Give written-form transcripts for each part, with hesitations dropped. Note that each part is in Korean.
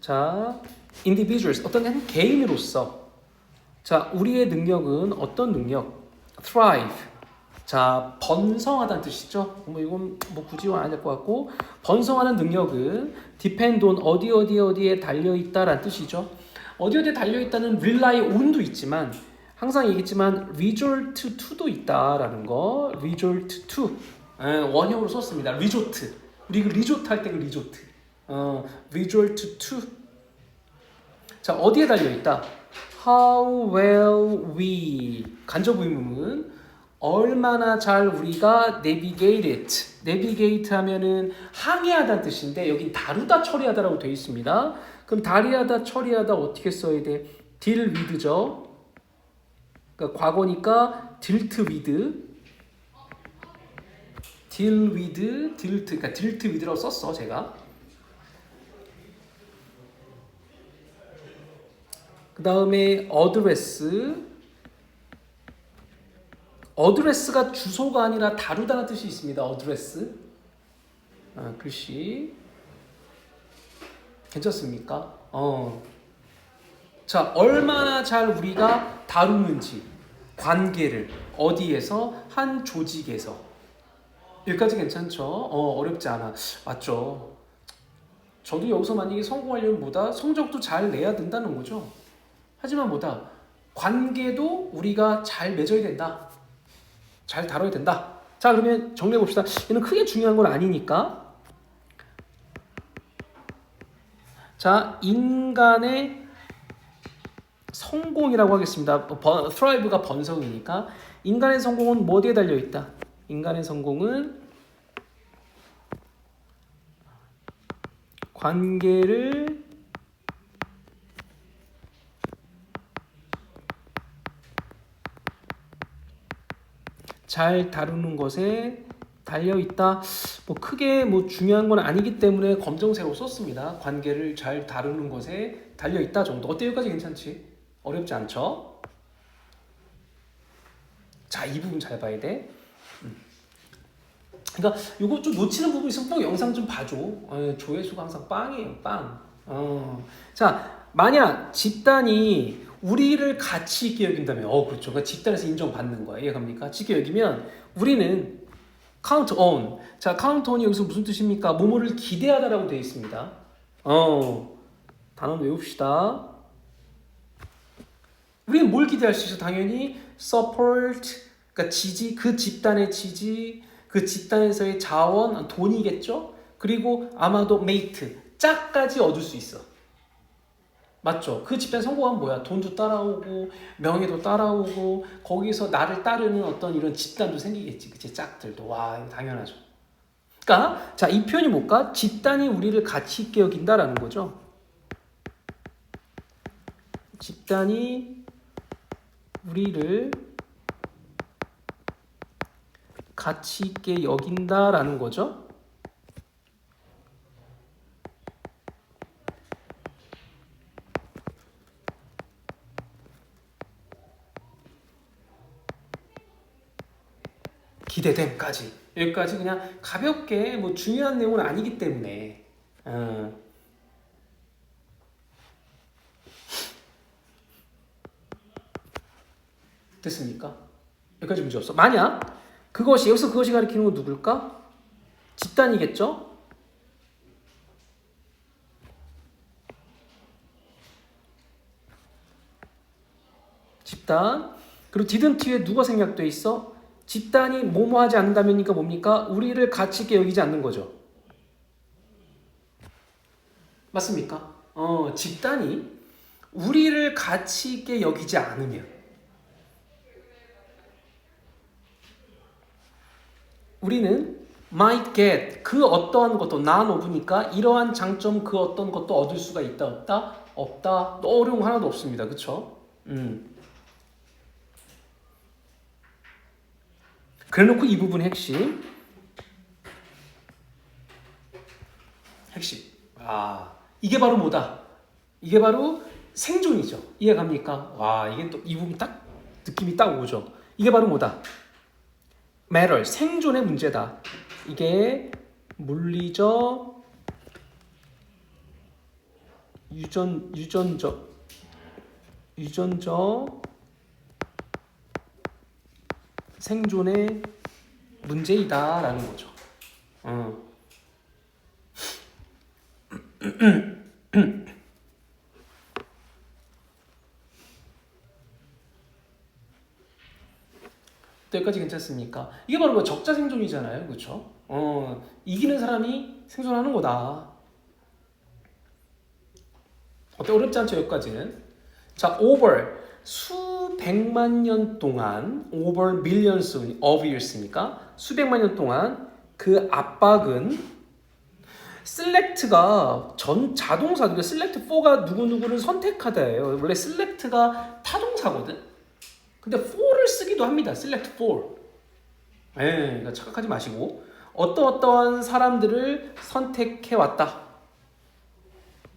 자, individuals 어떤 한 개인으로서 자, 우리의 능력은 어떤 능력? thrive. 자, 번성하다는 뜻이죠. 뭐 이건 뭐 굳이 안 할 것 같고 번성하는 능력은 depend on 어디에 달려 있다라는 뜻이죠. 어디에 달려 있다는 rely on도 있지만 항상 얘기했지만 resort to도 있다라는 거. resort to. 원형으로 썼습니다. resort. 우리 그 리조트 할 때 그 리조트. resort to. 자, 어디에 달려 있다? How well we 간접 의문문 얼마나 잘 우리가 navigate it. navigate 하면은 항해하다는 뜻인데 여긴 다루다 처리하다라고 되어 있습니다. 그럼 다리하다 처리하다 어떻게 써야 돼? deal with죠. 그러니까 과거니까 dealt with. deal with, dealt, 그러니까 dealt with라고 썼어 제가. 그 다음에 어드레스가 주소가 아니라 다루다는 뜻이 있습니다. 어드레스. 글씨 괜찮습니까? 자, 얼마나 잘 우리가 다루는지 관계를 어디에서 한 조직에서 여기까지 괜찮죠? 어렵지 않아. 맞죠? 저도 여기서 만약에 성공하려면 뭐다? 성적도 잘 내야 된다는 거죠. 하지만 뭐다? 관계도 우리가 잘 맺어야 된다. 잘 다뤄야 된다. 자, 그러면 정리해 봅시다. 얘는 크게 중요한 건 아니니까. 자, 인간의 성공이라고 하겠습니다. thrive가 번성이니까 인간의 성공은 뭐 어디에 달려 있다? 인간의 성공은 관계를 잘 다루는 것에 달려 있다. 뭐 크게 뭐 중요한 건 아니기 때문에 검정색으로 썼습니다. 관계를 잘 다루는 것에 달려 있다 정도. 어때? 여기까지 괜찮지? 어렵지 않죠? 자, 이 부분 잘 봐야 돼. 그러니까 이거 좀 놓치는 부분 있으면 꼭 영상 좀 봐줘. 조회수가 항상 빵이에요, 빵. 자, 만약 집단이 우리를 가치 있게 여긴다면, 그렇죠. 그러니까 집단에서 인정받는 거야. 이해갑니까? 가치 있게 여기면 우리는 count on. 자, count on이 여기서 무슨 뜻입니까? 뭐뭐를 기대하다라고 되어 있습니다. 단어 외웁시다. 우리는 뭘 기대할 수 있어? 당연히 support, 그러니까 지지, 그 집단의 지지, 그 집단에서의 자원, 돈이겠죠? 그리고 아마도 mate, 짝까지 얻을 수 있어. 맞죠? 그 집단 성공하면 뭐야? 돈도 따라오고 명예도 따라오고 거기서 나를 따르는 어떤 이런 집단도 생기겠지. 그치? 짝들도. 와, 이거 당연하죠. 그러니까 자, 이 표현이 뭘까? 집단이 우리를 가치 있게 여긴다라는 거죠. 집단이 우리를 가치 있게 여긴다라는 거죠. 기대됨까지. 여기까지 그냥 가볍게 뭐 중요한 내용은 아니기 때문에. 됐습니까? 여기까지 문제 없어. 만약 여기서 그것이 가리키는 건 누굴까? 집단이겠죠? 집단. 그리고 didn't에 누가 생략돼 있어? 집단이 뭐뭐 하지 않는다면이니까 뭡니까? 우리를 가치 있게 여기지 않는 거죠. 맞습니까? 집단이 우리를 가치 있게 여기지 않으면 우리는 might get 그 어떠한 것도 none of니까 이러한 장점 그 어떤 것도 얻을 수가 있다 없다? 없다. 어려운 거 하나도 없습니다. 그쵸? 그래놓고 이 부분 핵심. 이게 바로 뭐다? 이게 바로 생존이죠. 이해갑니까? 와, 이게 또 이 부분 딱 느낌이 딱 오죠. 이게 바로 뭐다? matter, 생존의 문제다. 이게 물리적 유전적 생존의 문제이다라는 거죠. 여기까지 괜찮습니까? 이게 바로 뭐 적자 생존이잖아요, 그렇죠? 이기는 사람이 생존하는 거다. 어때? 어렵지 않죠, 여기까지는. 자, over 수백만 년 동안 over millions of years니까 수백만 년 동안 그 압박은 select가 전 자동사, 그러니까 select for가 누구누구를 선택하다예요. 원래 select가 타동사거든. 근데 for를 쓰기도 합니다. select for. 그러니까 착각하지 마시고 어떠한 사람들을 선택해 왔다.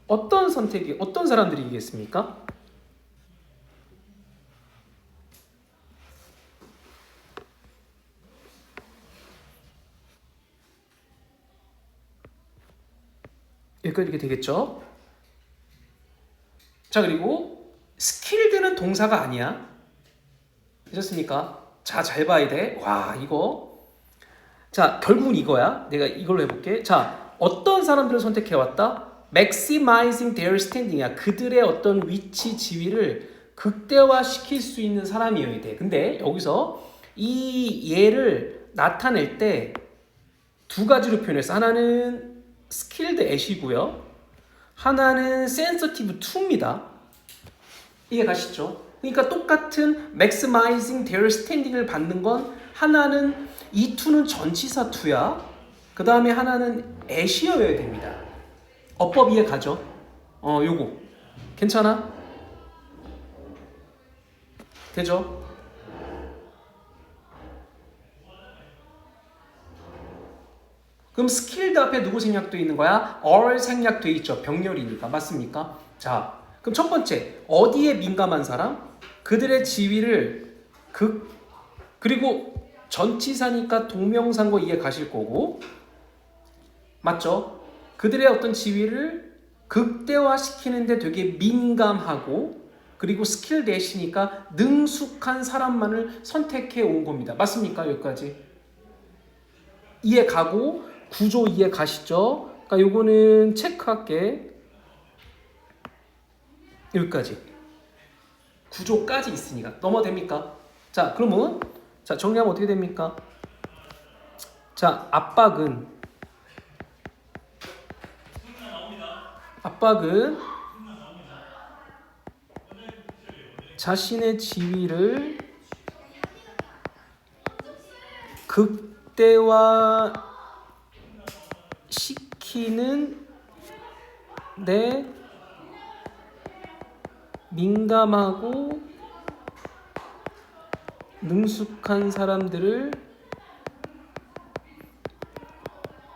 어떤 사람들이겠습니까? 여기까지 이렇게 되겠죠? 자, 그리고 skilled는 동사가 아니야. 되셨습니까? 자, 잘 봐야 돼. 와, 이거. 자, 결국은 이거야. 내가 이걸로 해볼게. 자, 어떤 사람들을 선택해왔다? maximizing their standing이야. 그들의 어떤 위치, 지위를 극대화시킬 수 있는 사람이어야 돼. 근데 여기서 이 얘를 나타낼 때 두 가지로 표현했어. 하나는 skilled at이고요. 하나는 sensitive to입니다. 이해 가시죠? 그러니까 똑같은 maximizing their standing을 받는 건 하나는 이 to는 전치사 to야. 그 다음에 하나는 at이어야 됩니다. 어법 이해 가죠? 요거 괜찮아? 되죠? 그럼 skilled 앞에 누구 생략돼 있는 거야? all 생략돼 있죠. 병렬이니까. 맞습니까? 자, 그럼 첫 번째, 어디에 민감한 사람? 그들의 지위를 그리고 전치사니까 동명사인 이해 가실 거고, 맞죠? 그들의 어떤 지위를 극대화시키는데 되게 민감하고, 그리고 skilled at이니까 능숙한 사람만을 선택해 온 겁니다. 맞습니까? 여기까지 이해 가고 구조 이해 가시죠? 그러니까 요거는 체크할게. 여기까지 구조까지 있으니까 넘어됩니까? 자, 그러면 자, 정리하면 어떻게 됩니까? 자, 압박은 자신의 지위를 극대화 시키는 데 민감하고 능숙한 사람들을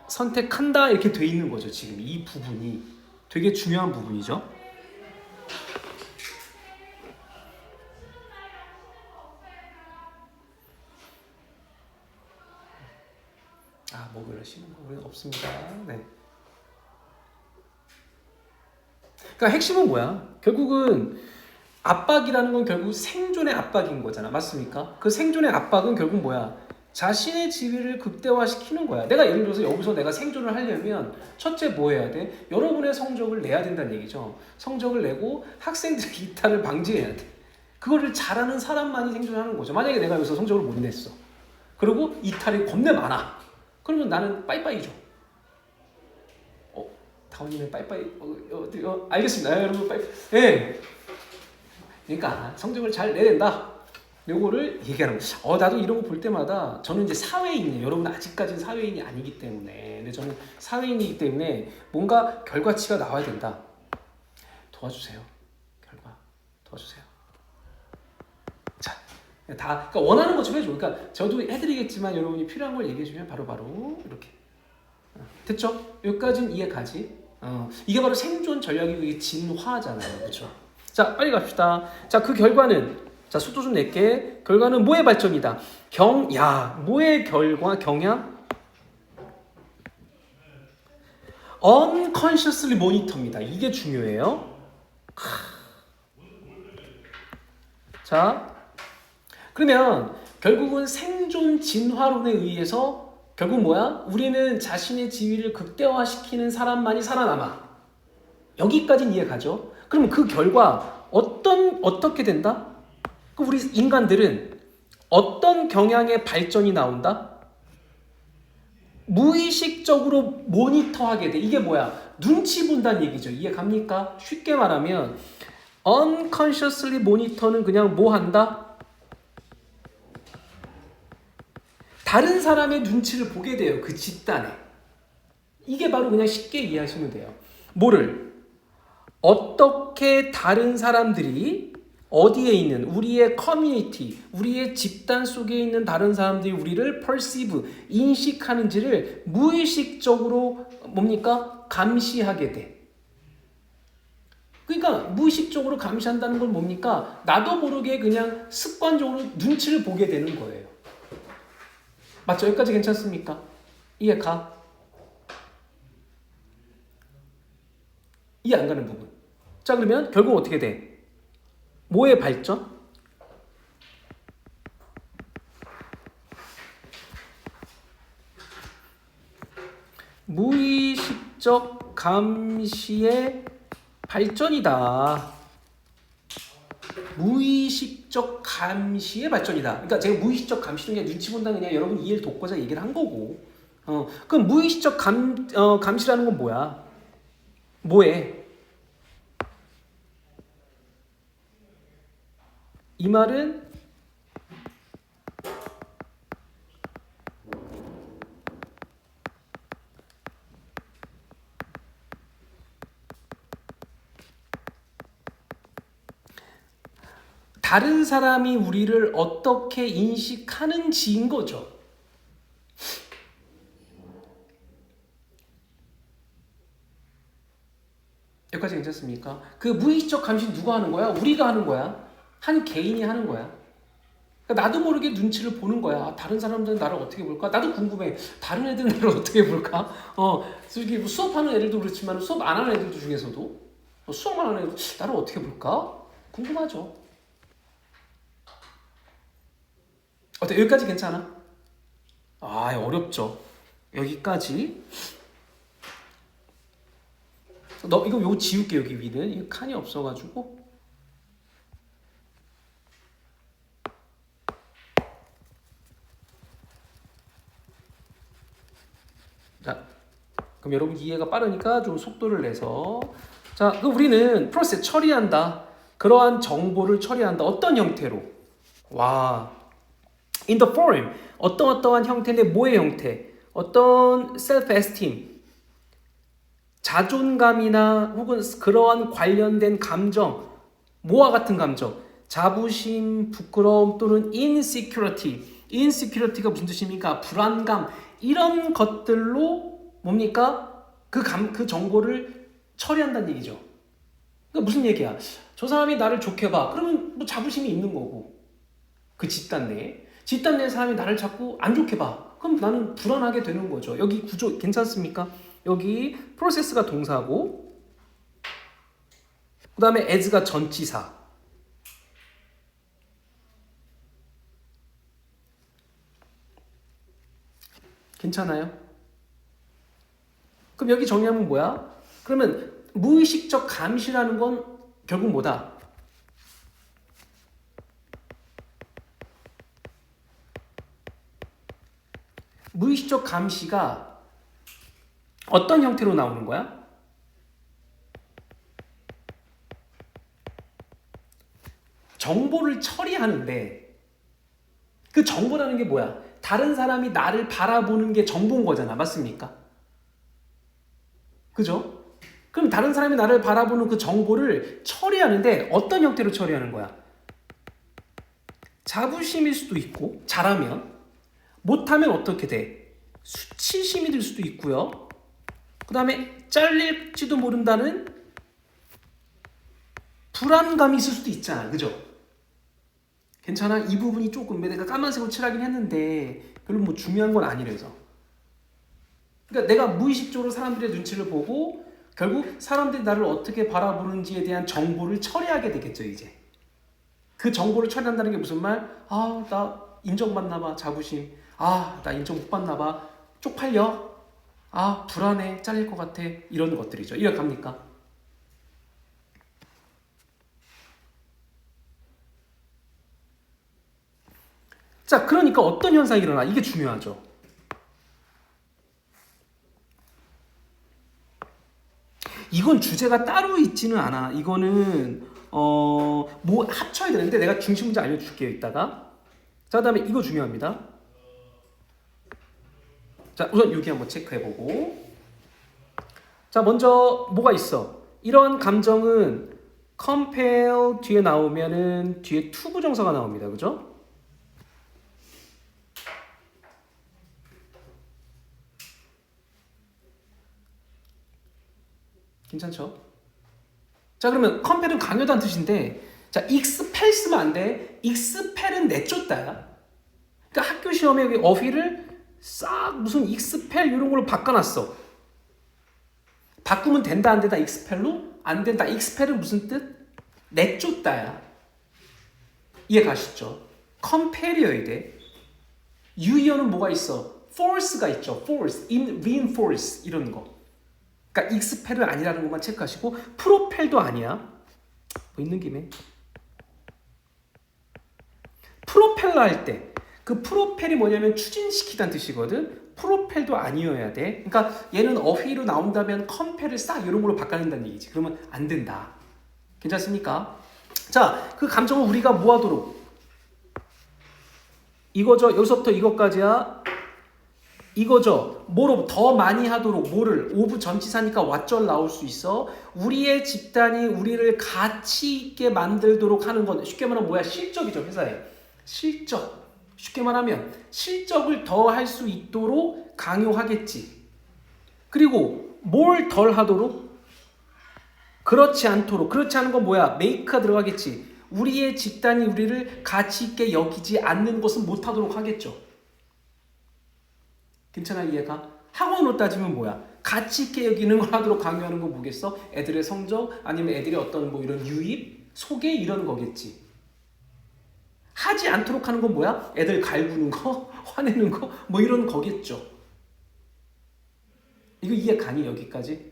선택한다 이렇게 돼 있는 거죠. 지금 이 부분이 되게 중요한 부분이죠. 뭐 그러시는 거 없습니다. 네. 그러니까 핵심은 뭐야? 결국은 압박이라는 건 결국 생존의 압박인 거잖아. 맞습니까? 그 생존의 압박은 결국 뭐야? 자신의 지위를 극대화시키는 거야. 내가 예를 들어서 여기서 내가 생존을 하려면 첫째 뭐 해야 돼? 여러분의 성적을 내야 된다는 얘기죠. 성적을 내고 학생들의 이탈을 방지해야 돼. 그거를 잘하는 사람만이 생존하는 거죠. 만약에 내가 여기서 성적을 못 냈어. 그리고 이탈이 겁내 많아. 그러면 나는 빠이빠이죠. 다운님의 빠이빠이 알겠습니다. 여러분 빠이빠이. 네. 그러니까 성적을 잘 내야 된다. 요거를 얘기하는 거예요. 나도 이런 거 볼 때마다 저는 이제 사회인이에요. 여러분은 아직까지는 사회인이 아니기 때문에. 근데 저는 사회인이기 때문에 뭔가 결과치가 나와야 된다. 도와주세요. 결과 도와주세요. 자, 그러니까 원하는 것 좀 해줘. 그러니까 저도 해드리겠지만 여러분이 필요한 걸 얘기해주면 바로바로 이렇게. 됐죠? 여기까지는 이해 가지? 이게 바로 생존 전략이 진화잖아요. 그렇죠? 자, 빨리 갑시다. 자, 그 결과는 자, 속도 좀 낼게. 결과는 뭐의 발전이다? 뭐의 결과? 경향? unconsciously monitor입니다. 이게 중요해요. 자, 그러면 결국은 생존 진화론에 의해서 결국 뭐야? 우리는 자신의 지위를 극대화시키는 사람만이 살아남아. 여기까지는 이해가죠? 그럼 그 결과 어떻게 된다? 그럼 우리 인간들은 어떤 경향의 발전이 나온다? 무의식적으로 모니터하게 돼. 이게 뭐야? 눈치 본다는 얘기죠. 이해 갑니까? 쉽게 말하면 unconsciously 모니터는 그냥 뭐 한다? 다른 사람의 눈치를 보게 돼요. 그 집단에. 이게 바로 그냥 쉽게 이해하시면 돼요. 뭐를? 어떻게 다른 사람들이 어디에 있는 우리의 커뮤니티, 우리의 집단 속에 있는 다른 사람들이 우리를 perceive, 인식하는지를 무의식적으로 뭡니까? 감시하게 돼. 그러니까 무의식적으로 감시한다는 건 뭡니까? 나도 모르게 그냥 습관적으로 눈치를 보게 되는 거예요. 맞죠? 여기까지 괜찮습니까? 이해 가? 이해 안 가는 부분. 자, 그러면 결국 어떻게 돼? 뭐의 발전? 무의식적 감시의 발전이다. 무의식적 감시의 발전이다. 그러니까 제가 무의식적 감시는 그냥 눈치 본다 그냥 여러분 이해를 돕고자 얘기를 한 거고. 그럼 무의식적 감시라는 건 뭐야? 뭐해? 이 말은 다른 사람이 우리를 어떻게 인식하는지인 거죠. 여기까지 괜찮습니까? 그 무의식적 감시는 누가 하는 거야? 우리가 하는 거야. 한 개인이 하는 거야. 그러니까 나도 모르게 눈치를 보는 거야. 다른 사람들은 나를 어떻게 볼까? 나도 궁금해. 다른 애들은 나를 어떻게 볼까? 솔직히 수업하는 애들도 그렇지만 수업 안 하는 애들도 중에서도 수업만 하는 애들 나를 어떻게 볼까? 궁금하죠. 어때? 여기까지 괜찮아? 어렵죠. 여기까지. 이거 요거 지울게. 여기 위는 이거 칸이 없어가지고. 자, 그럼 여러분 이해가 빠르니까 좀 속도를 내서. 자, 그럼 우리는 프로세스 처리한다. 그러한 정보를 처리한다. 어떤 형태로? in the form. 어떠한 형태인데 뭐의 형태? 어떤 self-esteem. 자존감이나 혹은 그러한 관련된 감정, 뭐와 같은 감정, 자부심, 부끄러움 또는 insecurity. insecurity가 무슨 뜻입니까? 불안감. 이런 것들로 뭡니까? 그 정보를 처리한다는 얘기죠. 그러니까 무슨 얘기야? 저 사람이 나를 좋게 봐. 그러면 뭐 자부심이 있는 거고. 그 집단 내에. 집단 내 사람이 나를 자꾸 안 좋게 봐. 그럼 나는 불안하게 되는 거죠. 여기 구조 괜찮습니까? 여기 프로세스가 동사고 그 다음에 as가 전치사. 괜찮아요? 그럼 여기 정의하면 뭐야? 그러면 무의식적 감시라는 건 결국 뭐다? 무의식적 감시가 어떤 형태로 나오는 거야? 정보를 처리하는데 그 정보라는 게 뭐야? 다른 사람이 나를 바라보는 게 정보인 거잖아. 맞습니까? 그죠? 그럼 다른 사람이 나를 바라보는 그 정보를 처리하는데 어떤 형태로 처리하는 거야? 자부심일 수도 있고 잘하면 못하면 어떻게 돼? 수치심이 될 수도 있고요. 그 다음에 잘릴지도 모른다는 불안감이 있을 수도 있잖아. 그죠? 괜찮아? 이 부분이 조금 내가 까만색으로 칠하긴 했는데 별로 뭐 중요한 건 아니라서. 그러니까 내가 무의식적으로 사람들의 눈치를 보고 결국 사람들이 나를 어떻게 바라보는지에 대한 정보를 처리하게 되겠죠, 이제. 그 정보를 처리한다는 게 무슨 말? 아, 나 인정받나 봐, 자부심. 아, 나 인정 못 받나 봐, 쪽팔려. 아, 불안해, 잘릴 것 같아. 이런 것들이죠. 이해 갑니까? 자, 그러니까 어떤 현상이 일어나? 이게 중요하죠. 이건 주제가 따로 있지는 않아. 이거는 뭐 합쳐야 되는데 내가 중심 문제 알려줄게요, 이따가. 자, 그다음에 이거 중요합니다. 자, 우선 여기 한번 체크해보고. 자, 먼저 뭐가 있어? 이런 감정은 compare 뒤에 나오면은 뒤에 to 부정사가 나옵니다, 그죠? 괜찮죠? 자, 그러면 compare는 강요다는 뜻인데, 자, expel 쓰면 안 돼. expel은 내쫓다야. 그러니까 학교 시험에 여기 어휘를 싹 무슨 expel 이런 걸로 바꿔놨어. 바꾸면 된다 안 된다 expel로? 안 된다. expel은 무슨 뜻? 내쫓다야. 이해 가시죠? compare여야 돼. 유의어는 뭐가 있어? force가 있죠. force, reinforce 이런 거. 그러니까 expel은 아니라는 것만 체크하시고 propel도 아니야. 뭐 있는 김에 프로펠러 할 때 그 프로펠이 뭐냐면 추진시키다는 뜻이거든. 프로펠도 아니어야 돼. 그러니까 얘는 어휘로 나온다면 컴펠을 싹 이런 걸로 바꿔낸다는 얘기지. 그러면 안 된다. 괜찮습니까? 자, 그 감정을 우리가 뭐 하도록? 이거죠. 여기서부터 이것까지야. 이거죠. 뭐로 더 많이 하도록 뭐를 오브 전치사니까 왓절 나올 수 있어. 우리의 집단이 우리를 가치 있게 만들도록 하는 건 쉽게 말하면 뭐야? 실적이죠. 회사에. 실적. 쉽게 말하면 실적을 더 할 수 있도록 강요하겠지. 그리고 뭘 덜 하도록? 그렇지 않도록. 그렇지 않은 건 뭐야? 메이크가 들어가겠지. 우리의 집단이 우리를 가치 있게 여기지 않는 것은 못하도록 하겠죠. 괜찮아, 이해가? 학원으로 따지면 뭐야? 가치 있게 여기는 걸 하도록 강요하는 거 뭐겠어? 애들의 성적 아니면 애들의 어떤 뭐 이런 유입, 소개 이런 거겠지. 하지 않도록 하는 건 뭐야? 애들 갈구는 거, 화내는 거, 뭐 이런 거겠죠. 이거 이해 가니 여기까지?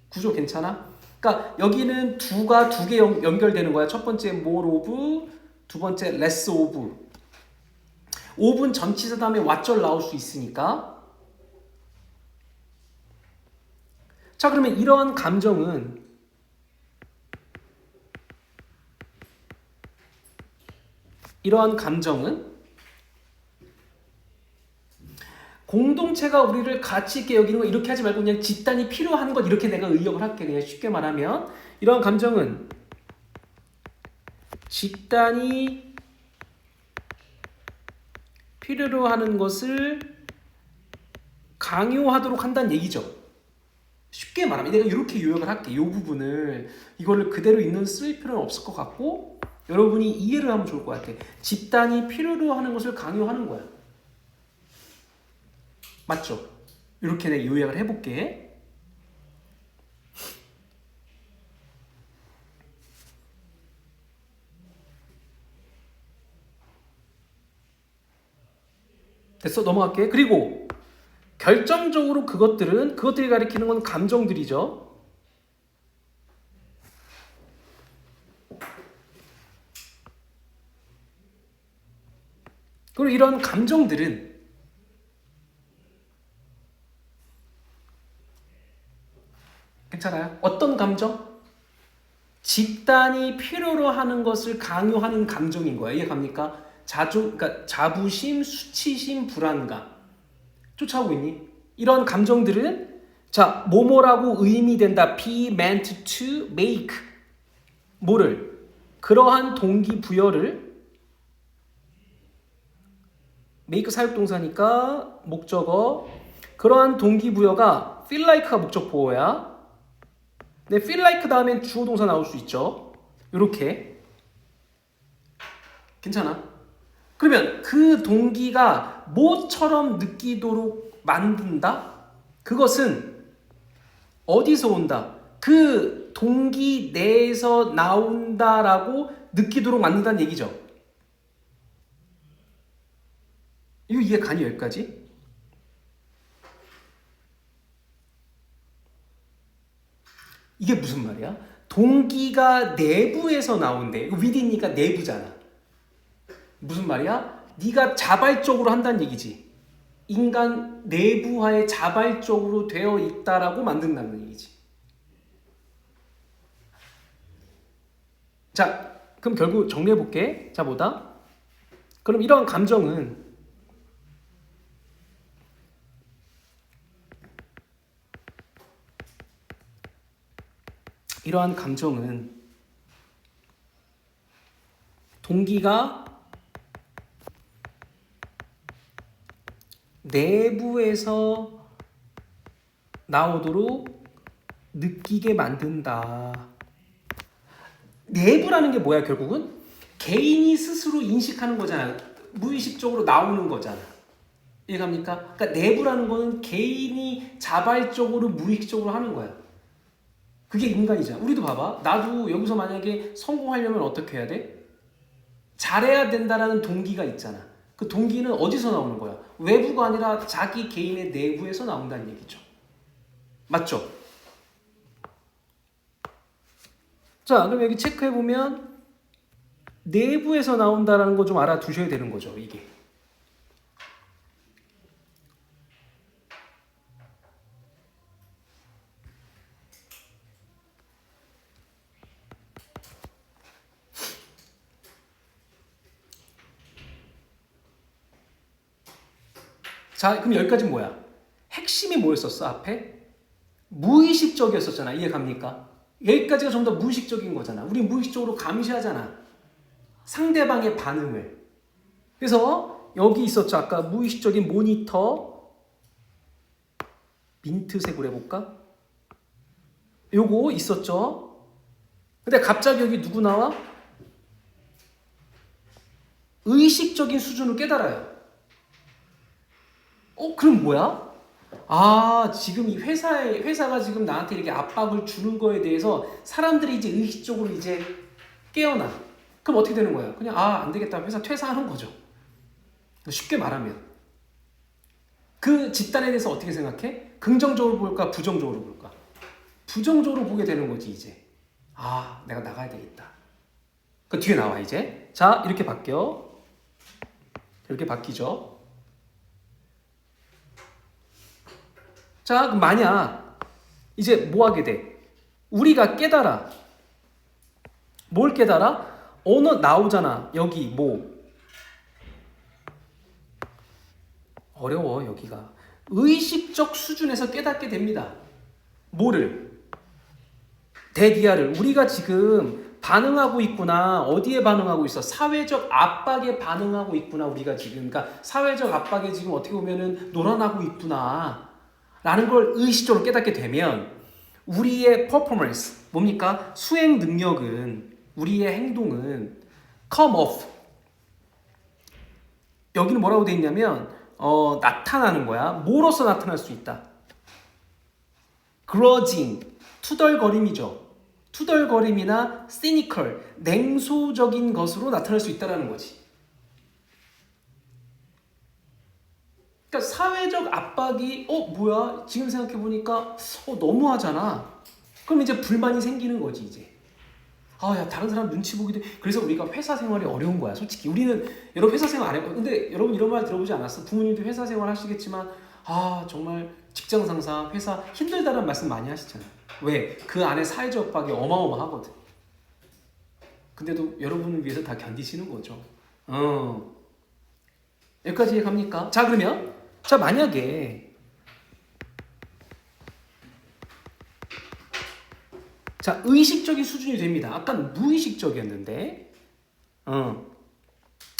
구조 괜찮아? 그러니까 여기는 두가 두 개 연결되는 거야. 첫 번째 more of, 두 번째 less of. of는 전치사 다음에 왓절 나올 수 있으니까. 자, 그러면 이러한 감정은 공동체가 우리를 가치 있게 여기는 거 이렇게 하지 말고 그냥 집단이 필요한 것 이렇게 내가 의역을 할게. 그냥 쉽게 말하면 이러한 감정은 집단이 필요로 하는 것을 강요하도록 한다는 얘기죠. 쉽게 말하면 내가 이렇게 요약을 할게. 이 부분을 이거를 그대로 있는 쓸 필요는 없을 것 같고 여러분이 이해를 하면 좋을 것 같아. 집단이 필요로 하는 것을 강요하는 거야. 맞죠? 이렇게 내가 요약을 해볼게. 됐어? 넘어갈게. 그리고 결정적으로 그것들이 가리키는 건 감정들이죠. 그리고 이런 감정들은 괜찮아요? 어떤 감정? 집단이 필요로 하는 것을 강요하는 감정인 거예요. 이해갑니까? 그러니까 자부심, 수치심, 불안감. 쫓아오고 있니? 이런 감정들은 자, 뭐뭐라고 의미된다. be meant to make. 뭐를? 그러한 동기부여를 make 사역동사니까 목적어. 그러한 동기부여가 feel like가 목적 보호야. 네, feel like 다음엔 주어 동사 나올 수 있죠. 이렇게. 괜찮아? 그러면 그 동기가 뭐처럼 느끼도록 만든다? 그것은 어디서 온다? 그 동기 내에서 나온다라고 느끼도록 만든다는 얘기죠. 이거 이해 가니 여기까지? 이게 무슨 말이야? 동기가 내부에서 나온대. 이거 within이니까 내부잖아. 무슨 말이야? 네가 자발적으로 한다는 얘기지. 인간 내부화에 자발적으로 되어 있다라고 만든다는 얘기지. 자, 그럼 결국 정리해볼게. 자, 뭐다? 그럼 이러한 감정은 동기가 내부에서 나오도록 느끼게 만든다. 내부라는 게 뭐야 결국은? 개인이 스스로 인식하는 거잖아. 무의식적으로 나오는 거잖아. 이해갑니까? 그러니까 내부라는 거는 개인이 자발적으로 무의식적으로 하는 거야. 그게 인간이잖아. 우리도 봐봐. 나도 여기서 만약에 성공하려면 어떻게 해야 돼? 잘해야 된다라는 동기가 있잖아. 그 동기는 어디서 나오는 거야? 외부가 아니라 자기 개인의 내부에서 나온다는 얘기죠. 맞죠? 자, 그럼 여기 체크해보면 내부에서 나온다는 거 좀 알아두셔야 되는 거죠, 이게. 자, 그럼 여기까지 뭐야? 핵심이 뭐였었어, 앞에? 무의식적이었었잖아. 이해 갑니까? 여기까지가 전부 다 무의식적인 거잖아. 우리 무의식적으로 감시하잖아. 상대방의 반응을. 그래서 여기 있었죠. 아까 무의식적인 모니터. 민트색으로 해볼까? 요거 있었죠. 근데 갑자기 여기 누구 나와? 의식적인 수준을 깨달아요. 그럼 뭐야? 아, 지금 이 회사가 지금 나한테 이렇게 압박을 주는 거에 대해서 사람들이 이제 의식적으로 이제 깨어나. 그럼 어떻게 되는 거야? 그냥, 안 되겠다. 회사 퇴사하는 거죠. 쉽게 말하면. 그 집단에 대해서 어떻게 생각해? 긍정적으로 볼까? 부정적으로 볼까? 부정적으로 보게 되는 거지, 이제. 내가 나가야 되겠다. 그 뒤에 나와, 이제. 자, 이렇게 바뀌어. 이렇게 바뀌죠. 자, 그럼 만약 이제 뭐 하게 돼? 우리가 깨달아. 뭘 깨달아? 언어 나오잖아. 여기 뭐. 어려워, 여기가. 의식적 수준에서 깨닫게 됩니다. 뭐를? 대디아를. 우리가 지금 반응하고 있구나. 어디에 반응하고 있어? 사회적 압박에 반응하고 있구나. 우리가 지금. 그러니까 사회적 압박에 지금 어떻게 보면은 놀아나고 있구나. 라는 걸 의식적으로 깨닫게 되면 우리의 퍼포먼스, 뭡니까? 수행 능력은, 우리의 행동은 come off. 여기는 뭐라고 돼 있냐면 나타나는 거야. 뭐로서 나타날 수 있다? grudging, 투덜거림이죠. 투덜거림이나 cynical, 냉소적인 것으로 나타날 수 있다는 거지. 그러니까 사회적 압박이 뭐야? 지금 생각해 보니까 너무하잖아. 그럼 이제 불만이 생기는 거지 이제. 야 다른 사람 눈치 보기도. 그래서 우리가 회사 생활이 어려운 거야. 솔직히 우리는 여러분 회사 생활 안 해요. 근데 여러분 이런 말 들어보지 않았어? 부모님도 회사 생활 하시겠지만 정말 직장 상사 회사 힘들다는 말씀 많이 하시잖아요. 왜? 그 안에 사회적 압박이 어마어마하거든. 근데도 여러분을 위해서 다 견디시는 거죠. 여기까지 이해갑니까? 자 그러면 만약에 의식적인 수준이 됩니다. 아까는 무의식적이었는데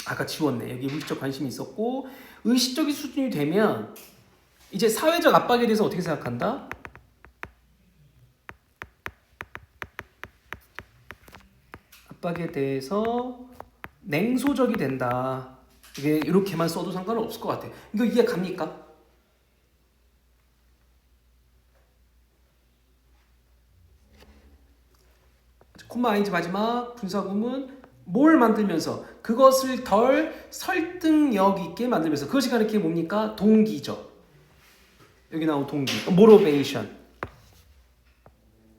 아까 지웠네. 여기 무의식적 관심이 있었고 의식적인 수준이 되면 이제 사회적 압박에 대해서 어떻게 생각한다? 압박에 대해서 냉소적이 된다. 이게 이렇게만 써도 상관은 없을 것 같아. 이거 이해 갑니까? 콤마 ing 마지막 분사구문 뭘 만들면서 그것을 덜 설득력 있게 만들면서 그것이 가리키는 뭡니까? 동기죠. 여기 나온 동기, motivation.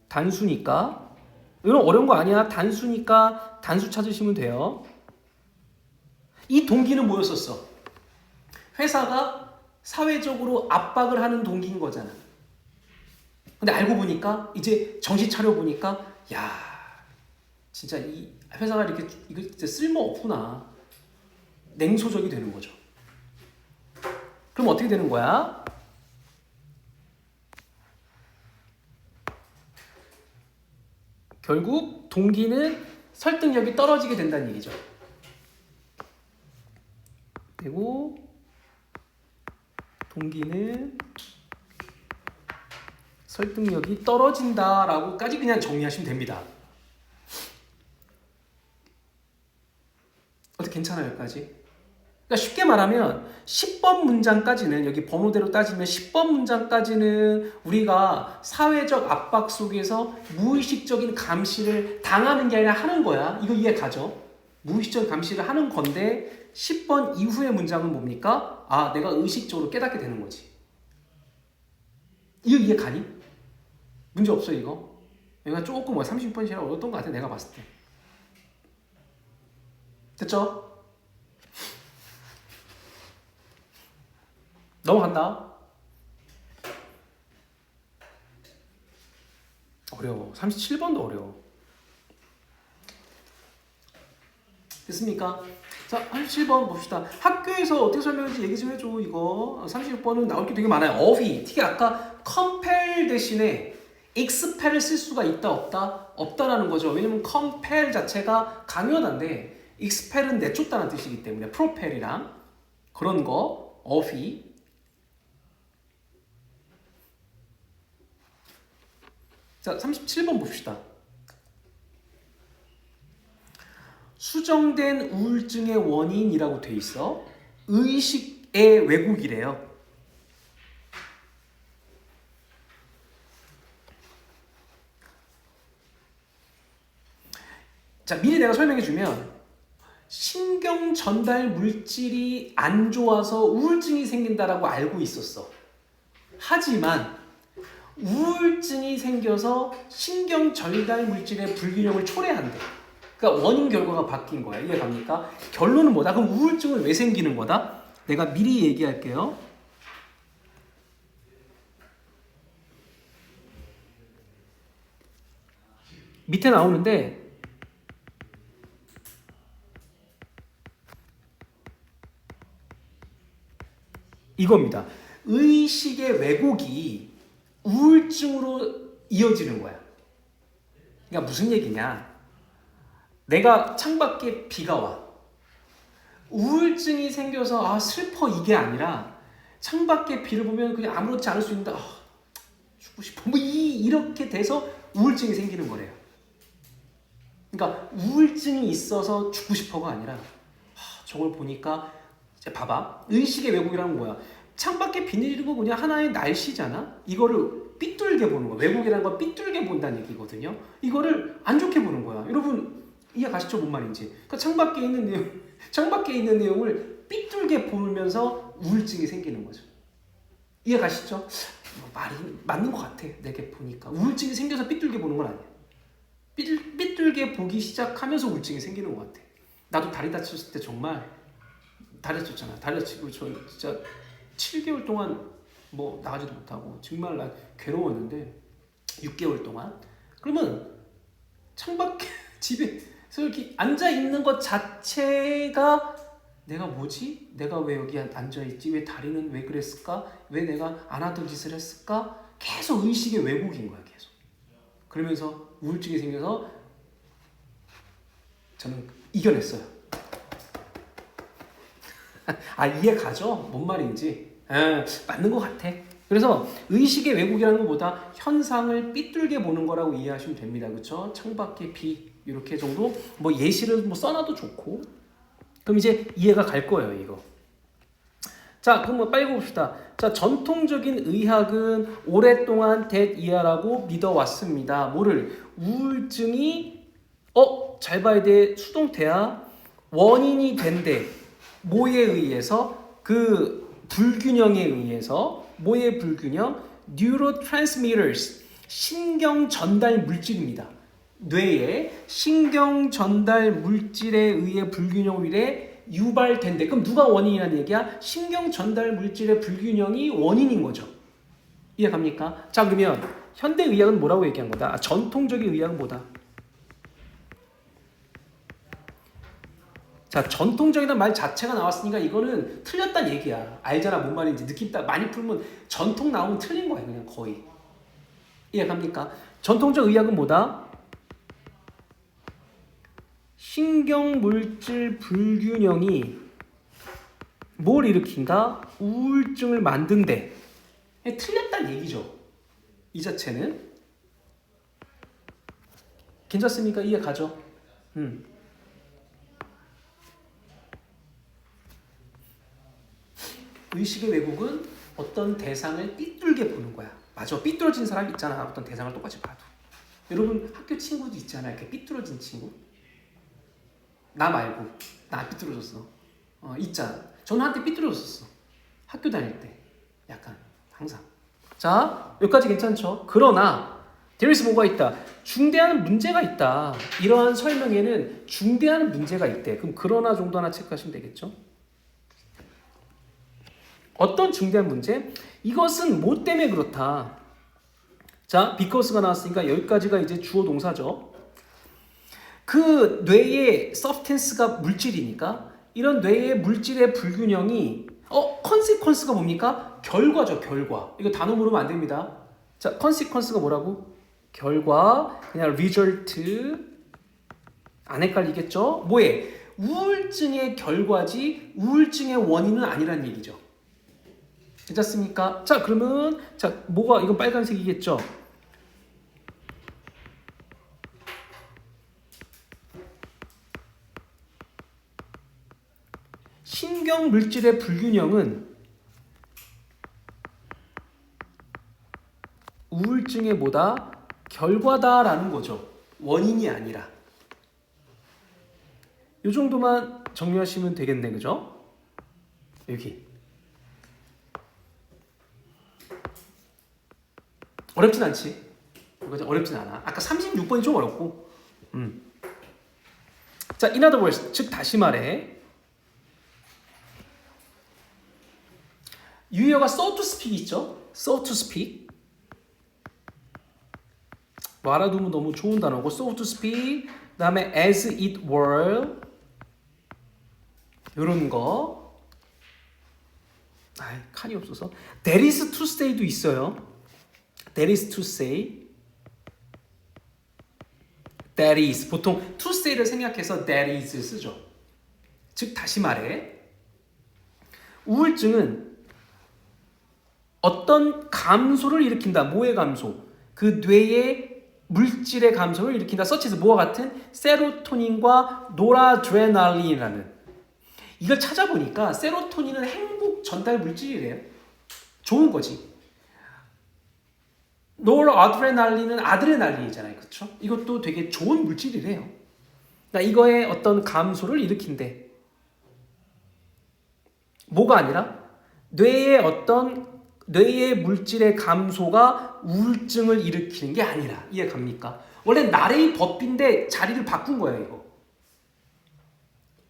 단수니까 이건 어려운 거 아니야. 단수니까 단수 찾으시면 돼요. 이 동기는 뭐였었어? 회사가 사회적으로 압박을 하는 동기인 거잖아. 근데 알고 보니까 이제 정신 차려 보니까 야 진짜 이 회사가 이렇게 이거 진짜 쓸모 없구나. 냉소적이 되는 거죠. 그럼 어떻게 되는 거야? 결국 동기는 설득력이 떨어지게 된다는 얘기죠. 그리고 동기는 설득력이 떨어진다라고까지 그냥 정리하시면 됩니다. 어떻게 괜찮아요, 여기까지? 그러니까 쉽게 말하면 10번 문장까지는 여기 번호대로 따지면 10번 문장까지는 우리가 사회적 압박 속에서 무의식적인 감시를 당하는 게 아니라 하는 거야. 이거 이해 가죠? 무의식적인 감시를 하는 건데 10번 이후의 문장은 뭡니까? 아, 내가 의식적으로 깨닫게 되는 거지. 이거 이해 가니? 문제 없어 이거? 여기가 조금 30번이 제일 어려웠던 것 같아 내가 봤을 때. 됐죠? 넘어간다. 어려워. 37번도 어려워. 됐습니까? 자, 37번 봅시다. 학교에서 어떻게 설명할지 얘기 좀 해줘. 이거 36번은 나올 게 되게 많아요. 어휘. 특히 아까 compel 대신에 expel을 쓸 수가 있다 없다? 없다라는 거죠. 왜냐면 compel 자체가 강요한데 expel은 내쫓다는 뜻이기 때문에 propel이랑 그런 거 어휘. 자, 37번 봅시다. 수정된 우울증의 원인이라고 돼 있어. 의식의 왜곡이래요. 자, 미리 내가 설명해 주면 신경 전달 물질이 안 좋아서 우울증이 생긴다라고 알고 있었어. 하지만 우울증이 생겨서 신경 전달 물질의 불균형을 초래한대. 그러니까 원인 결과가 바뀐 거야. 이해 갑니까? 결론은 뭐다? 그럼 우울증은 왜 생기는 거다? 내가 미리 얘기할게요. 밑에 나오는데 이겁니다. 의식의 왜곡이 우울증으로 이어지는 거야. 그러니까 무슨 얘기냐? 내가 창밖에 비가 와. 우울증이 생겨서 아 슬퍼 이게 아니라 창밖에 비를 보면 그냥 아무렇지 않을 수 있는데 아, 죽고 싶어 뭐 이렇게 돼서 우울증이 생기는 거래요. 그러니까 우울증이 있어서 죽고 싶어가 아니라 저걸 보니까 이제 봐봐. 의식의 왜곡이라는 거야. 창밖에 비 내리는 거 그냥 하나의 날씨잖아. 이거를 삐뚤게 보는 거야. 왜곡이라는 건 삐뚤게 본다는 얘기거든요. 이거를 안 좋게 보는 거야. 여러분 이해 가시죠? 뭔 말인지. 그러니까 창밖에 있는 내용을 삐뚤게 보면서 우울증이 생기는 거죠. 이해 가시죠? 뭐 말이 맞는 것 같아. 내게 보니까 우울증이 생겨서 삐뚤게 보는 건 아니야. 삐뚤게 보기 시작하면서 우울증이 생기는 것 같아. 나도 다리 다쳤을 때 정말 다리 다쳤잖아. 다리 다치고 저 진짜 7개월 동안 뭐 나가지도 못하고 정말 나 괴로웠는데 6개월 동안 그러면 창밖에 집에서 이렇게 앉아 있는 것 자체가 내가 뭐지? 내가 왜 여기 앉아 있지? 왜 다리는 왜 그랬을까? 왜 내가 안 하던 짓을 했을까? 계속 의식의 왜곡인 거야, 계속. 그러면서 우울증이 생겨서 저는 이겨냈어요. 아, 이해 가죠? 뭔 말인지. 맞는 것 같아. 그래서 의식의 왜곡이라는 것보다 현상을 삐뚤게 보는 거라고 이해하시면 됩니다. 그렇죠? 창밖에 비 이렇게 정도 뭐 예시를 뭐 써놔도 좋고. 그럼 이제 이해가 갈 거예요, 이거. 자, 그럼 뭐 빨리 봅시다. 자, 전통적인 의학은 오랫동안 대이하라고 믿어왔습니다. 뭐를? 우울증이 잘 봐야 돼. 수동태야. 원인이 된대. 뭐에 의해서? 그 불균형에 의해서. 뭐의 불균형? neurotransmitters. 신경 전달 물질입니다. 뇌에 신경 전달 물질에 의해 불균형으로 인해 유발된대. 그럼 누가 원인이라는 얘기야? 신경 전달 물질의 불균형이 원인인 거죠. 이해갑니까? 자, 그러면 현대의학은 뭐라고 얘기한 거다? 전통적인 의학은 뭐다? 자, 전통적이라는 말 자체가 나왔으니까 이거는 틀렸다는 얘기야. 알잖아, 뭔 말인지. 느낌 딱 많이 풀면 전통 나오면 틀린 거야, 그냥 거의. 이해갑니까? 전통적 의학은 뭐다? 신경물질 불균형이 뭘 일으킨다? 우울증을 만든대. 틀렸다는 얘기죠. 이 자체는. 괜찮습니까? 이해 가죠? 의식의 왜곡은 어떤 대상을 삐뚤게 보는 거야. 맞아. 삐뚤어진 사람 있잖아. 어떤 대상을 똑같이 봐도. 여러분 학교 친구도 있잖아요. 이렇게 삐뚤어진 친구. 나 말고. 나 삐뚤어졌어. 있잖아. 저는 한때 삐뚤어졌었어. 학교 다닐 때. 약간 항상. 자, 여기까지 괜찮죠? 그러나 there is 뭐가 있다. 중대한 문제가 있다. 이러한 설명에는 중대한 문제가 있대. 그럼 그러나 정도 하나 체크하시면 되겠죠? 어떤 중대한 문제? 이것은 뭐 때문에 그렇다. 자, because가 나왔으니까 여기까지가 이제 주어 동사죠. 그 뇌의 substance가 물질이니까 이런 뇌의 물질의 불균형이 consequence가 뭡니까? 결과죠, 결과. 이거 단어 모르면 안 됩니다. 자, consequence가 뭐라고? 결과, 그냥 result. 안 헷갈리겠죠? 뭐에? 우울증의 결과지 우울증의 원인은 아니란 얘기죠. 괜찮습니까? 자, 그러면 자, 뭐가 이건 빨간색이겠죠? 신경 물질의 불균형은 우울증의 뭐다? 결과다라는 거죠. 원인이 아니라. 이 정도만 정리하시면 되겠네, 그죠? 여기. 어렵진 않지. 어렵진 않아. 아까 36번이 좀 어렵고. 자, in other words, 즉 다시 말해. 유효가 so to speak 있죠? so to speak. 뭐 알아두면 너무 좋은 단어고 so to speak. 그다음에 as it were. 이런 거. 칸이 없어서. That is to say도 있어요. That is to say. That is. 보통 to say를 생략해서 that is 쓰죠. 즉 다시 말해. 우울증은 어떤 감소를 일으킨다. 뭐의 감소? 그 뇌의 물질의 감소를 일으킨다. 서치에서 뭐와 같은? 세로토닌과 노라드레날린이라는. 이걸 찾아보니까 세로토닌은 행복 전달 물질이래요. 좋은 거지. 노르아드레날린은 아드레날린이잖아요. 그렇죠? 이것도 되게 좋은 물질이래요. 그러니까 이거의 어떤 감소를 일으킨대. 뭐가 아니라 뇌의 물질의 감소가 우울증을 일으키는 게 아니라. 이해 갑니까? 원래 나레이 법인데 자리를 바꾼 거예요, 이거.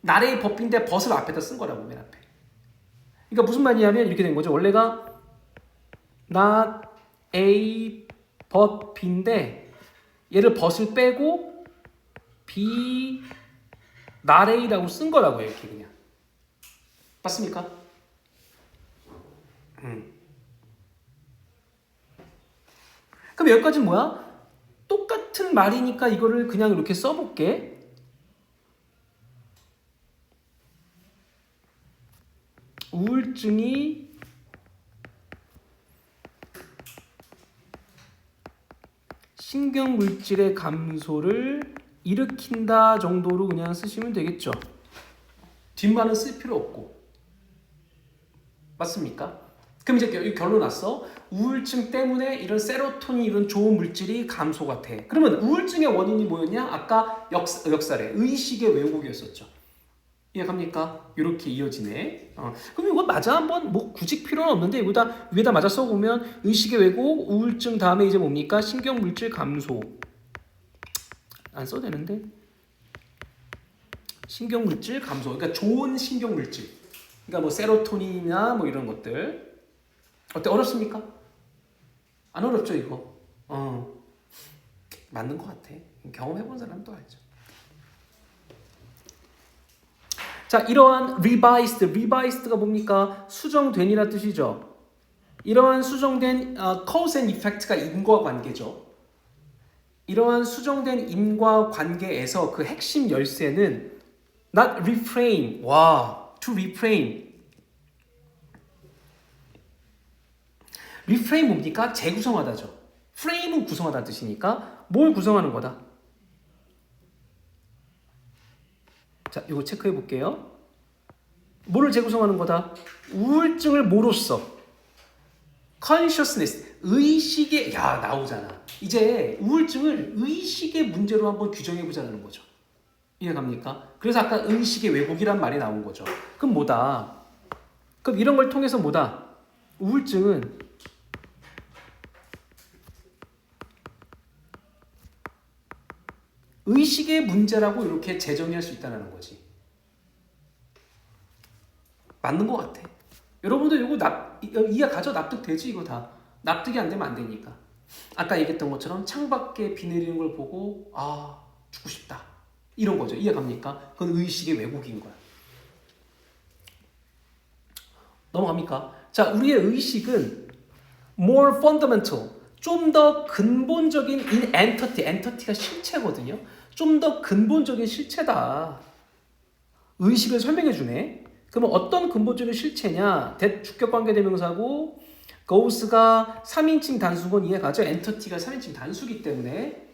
나레이 법인데 벗을 앞에다 쓴 거라고, 맨 앞에. 그러니까 무슨 말이냐면 이렇게 된 거죠. 원래가 not A 법인데 얘를 벗을 빼고 B not A라고 쓴 거라고 이렇게 그냥. 맞습니까? 그럼 여기까지는 뭐야? 똑같은 말이니까 이거를 그냥 이렇게 써볼게. 우울증이 신경물질의 감소를 일으킨다 정도로 그냥 쓰시면 되겠죠. 뒷말은 쓸 필요 없고. 맞습니까? 그럼 이제 결론 났어. 우울증 때문에 이런 세로토닌 이런 좋은 물질이 감소가 돼. 그러면 우울증의 원인이 뭐였냐? 아까 역사래. 의식의 왜곡이었었죠. 이해갑니까? 이렇게 이어지네. 그럼 이거 맞아 한번 뭐 굳이 필요는 없는데 이거다 위에다 맞아 써보면 의식의 왜곡, 우울증 다음에 이제 뭡니까? 신경 물질 감소. 안 써도 되는데. 신경 물질 감소. 그러니까 좋은 신경 물질. 그러니까 뭐 세로토닌이나 뭐 이런 것들. 어때? 어렵습니까? 안 어렵죠 이거. 맞는 것 같아. 경험해본 사람도 알죠. 자, 이러한 revised가 뭡니까? 수정된이라 뜻이죠. 이러한 수정된 cause and effect가 인과관계죠. 이러한 수정된 인과관계에서 그 핵심 열쇠는 not refrain, to refrain. refrain 뭡니까? 재구성하다죠. frame은 구성하다는 뜻이니까 뭘 구성하는 거다? 자, 이거 체크해 볼게요. 뭐를 재구성하는 거다? 우울증을 뭐로써? consciousness, 의식의, 나오잖아. 이제 우울증을 의식의 문제로 한번 규정해 보자는 거죠. 이해갑니까? 그래서 아까 의식의 왜곡이란 말이 나온 거죠. 그럼 뭐다? 그럼 이런 걸 통해서 뭐다? 우울증은 의식의 문제라고 이렇게 재정의할 수 있다는 거지. 맞는 것 같아. 여러분도 이거 이해 가져 납득되지 이거 다. 납득이 안 되면 안 되니까. 아까 얘기했던 것처럼 창밖에 비 내리는 걸 보고 죽고 싶다. 이런 거죠. 이해 갑니까? 그건 의식의 왜곡인 거야. 넘어갑니까? 자, 우리의 의식은 more fundamental, 좀 더 근본적인 in entity가 실체거든요. 좀 더 근본적인 실체다. 의식을 설명해 주네. 그러면 어떤 근본적인 실체냐? 주격관계대명사고 goes가 3인칭 단수건 이해가죠? entity가 3인칭 단수기 때문에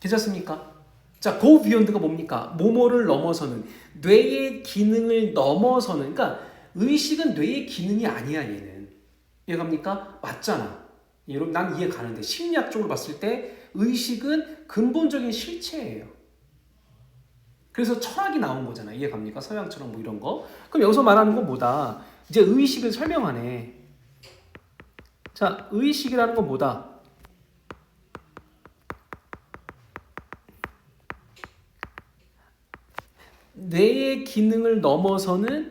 괜찮습니까? 자, go beyond가 뭡니까? 뭐뭐를 넘어서는, 뇌의 기능을 넘어서는. 그러니까 의식은 뇌의 기능이 아니야 얘는. 이해갑니까? 맞잖아. 여러분 난 이해 가는데 심리학적으로 봤을 때 의식은 근본적인 실체예요. 그래서 철학이 나온 거잖아. 이해갑니까? 서양처럼 뭐 이런 거. 그럼 여기서 말하는 건 뭐다? 이제 의식을 설명하네. 자, 의식이라는 건 뭐다? 뇌의 기능을 넘어서는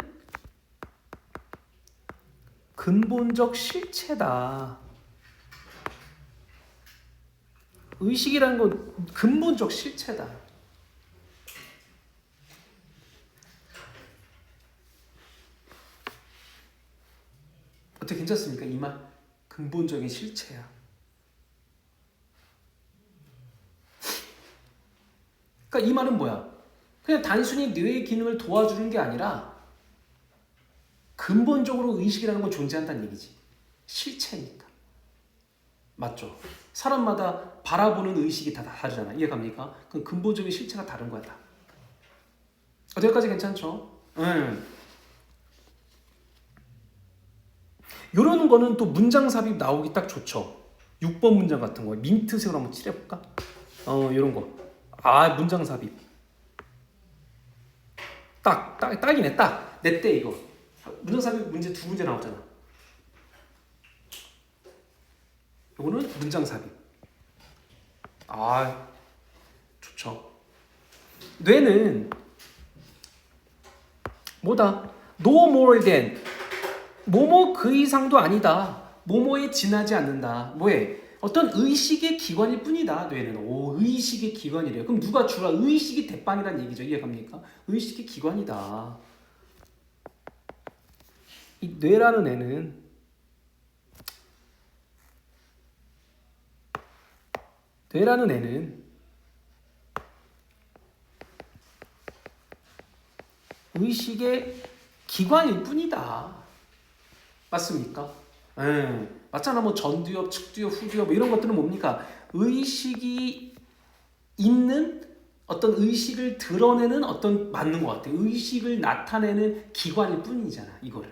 근본적 실체다. 의식이라는 건 근본적 실체다. 어떻게 괜찮습니까? 이 말? 근본적인 실체야. 그러니까 이 말은 뭐야? 그냥 단순히 뇌의 기능을 도와주는 게 아니라 근본적으로 의식이라는 건 존재한다는 얘기지. 실체니까. 맞죠? 사람마다 바라보는 의식이 다 다르잖아. 이해갑니까? 그 근본적인 실체가 다른 거야 다. 여기까지 괜찮죠? 이런 거는 또 문장 삽입 나오기 딱 좋죠. 6번 문장 같은 거 민트색으로 한번 칠해볼까? 이런 거. 문장 삽입. 딱이네 딱. 내 때 이거. 문장 삽입 문제 2문제 나왔잖아. 이거는 문장 삽입. 좋죠. 뇌는 뭐다? No more than. 뭐뭐 그 이상도 아니다. 뭐뭐에 지나지 않는다. 뭐에? 어떤 의식의 기관일 뿐이다. 뇌는. 의식의 기관이래요. 그럼 누가 주라? 의식이 대빵이란 얘기죠. 이해갑니까? 의식의 기관이다. 이 뇌라는 애는 의식의 기관일 뿐이다. 맞습니까? 맞잖아. 뭐 전두엽, 측두엽, 후두엽 뭐 이런 것들은 뭡니까? 의식이 있는 어떤 의식을 드러내는 어떤 맞는 것 같아. 의식을 나타내는 기관일 뿐이잖아. 이거를.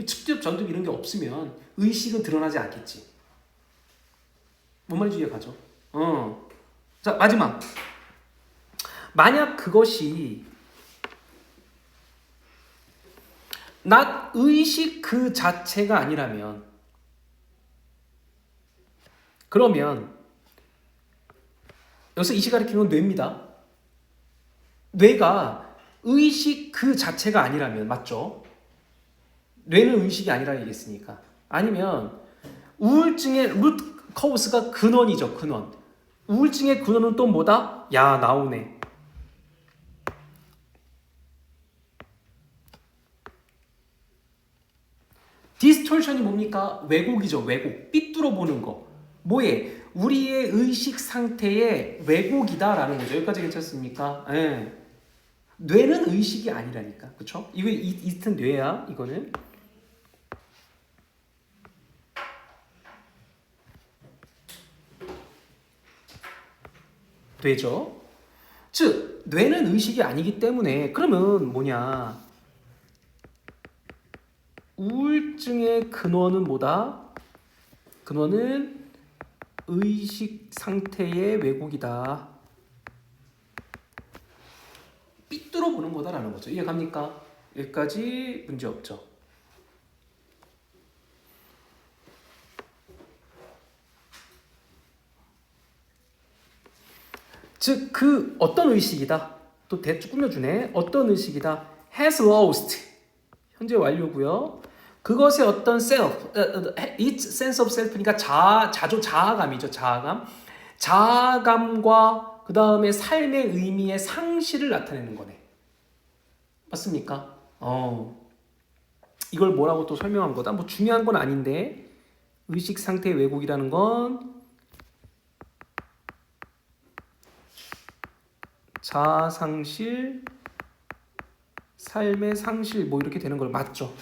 직접 전적 이런 게 없으면 의식은 드러나지 않겠지. 뭔 말인지 이해가죠? 자, 마지막. 만약 그것이 not 의식 그 자체가 아니라면, 그러면 여기서 의식 가리키는 건 뇌입니다. 뇌가 의식 그 자체가 아니라면, 맞죠? 뇌는 의식이 아니라 얘기했으니까. 아니면 우울증의 루트 커우스가 근원이죠. 근원. 우울증의 근원은 또 뭐다? 야, 나오네. 디스토션이 뭡니까? 왜곡이죠. 왜곡. 삐뚤어 보는 거. 뭐에? 우리의 의식 상태의 왜곡이다라는 거죠. 여기까지 괜찮습니까? 예. 뇌는 의식이 아니라니까. 그쵸? 이거 이스튼 뇌야. 이거는. 되죠? 즉, 뇌는 의식이 아니기 때문에 그러면 뭐냐? 우울증의 근원은 뭐다? 근원은 의식 상태의 왜곡이다. 삐뚤어 보는 거다라는 거죠. 이해갑니까? 여기까지 문제 없죠. 즉, 그 어떤 의식이다. 또 대충 꾸며주네. 어떤 의식이다. has lost. 현재 완료고요. 그것의 어떤 self, its sense of self니까 자아감이죠. 자아감. 자아감과 그 다음에 삶의 의미의 상실을 나타내는 거네. 맞습니까? 이걸 뭐라고 또 설명한 거다? 뭐 중요한 건 아닌데, 의식 상태의 왜곡이라는 건 자아 상실, 삶의 상실 뭐 이렇게 되는 걸 맞죠?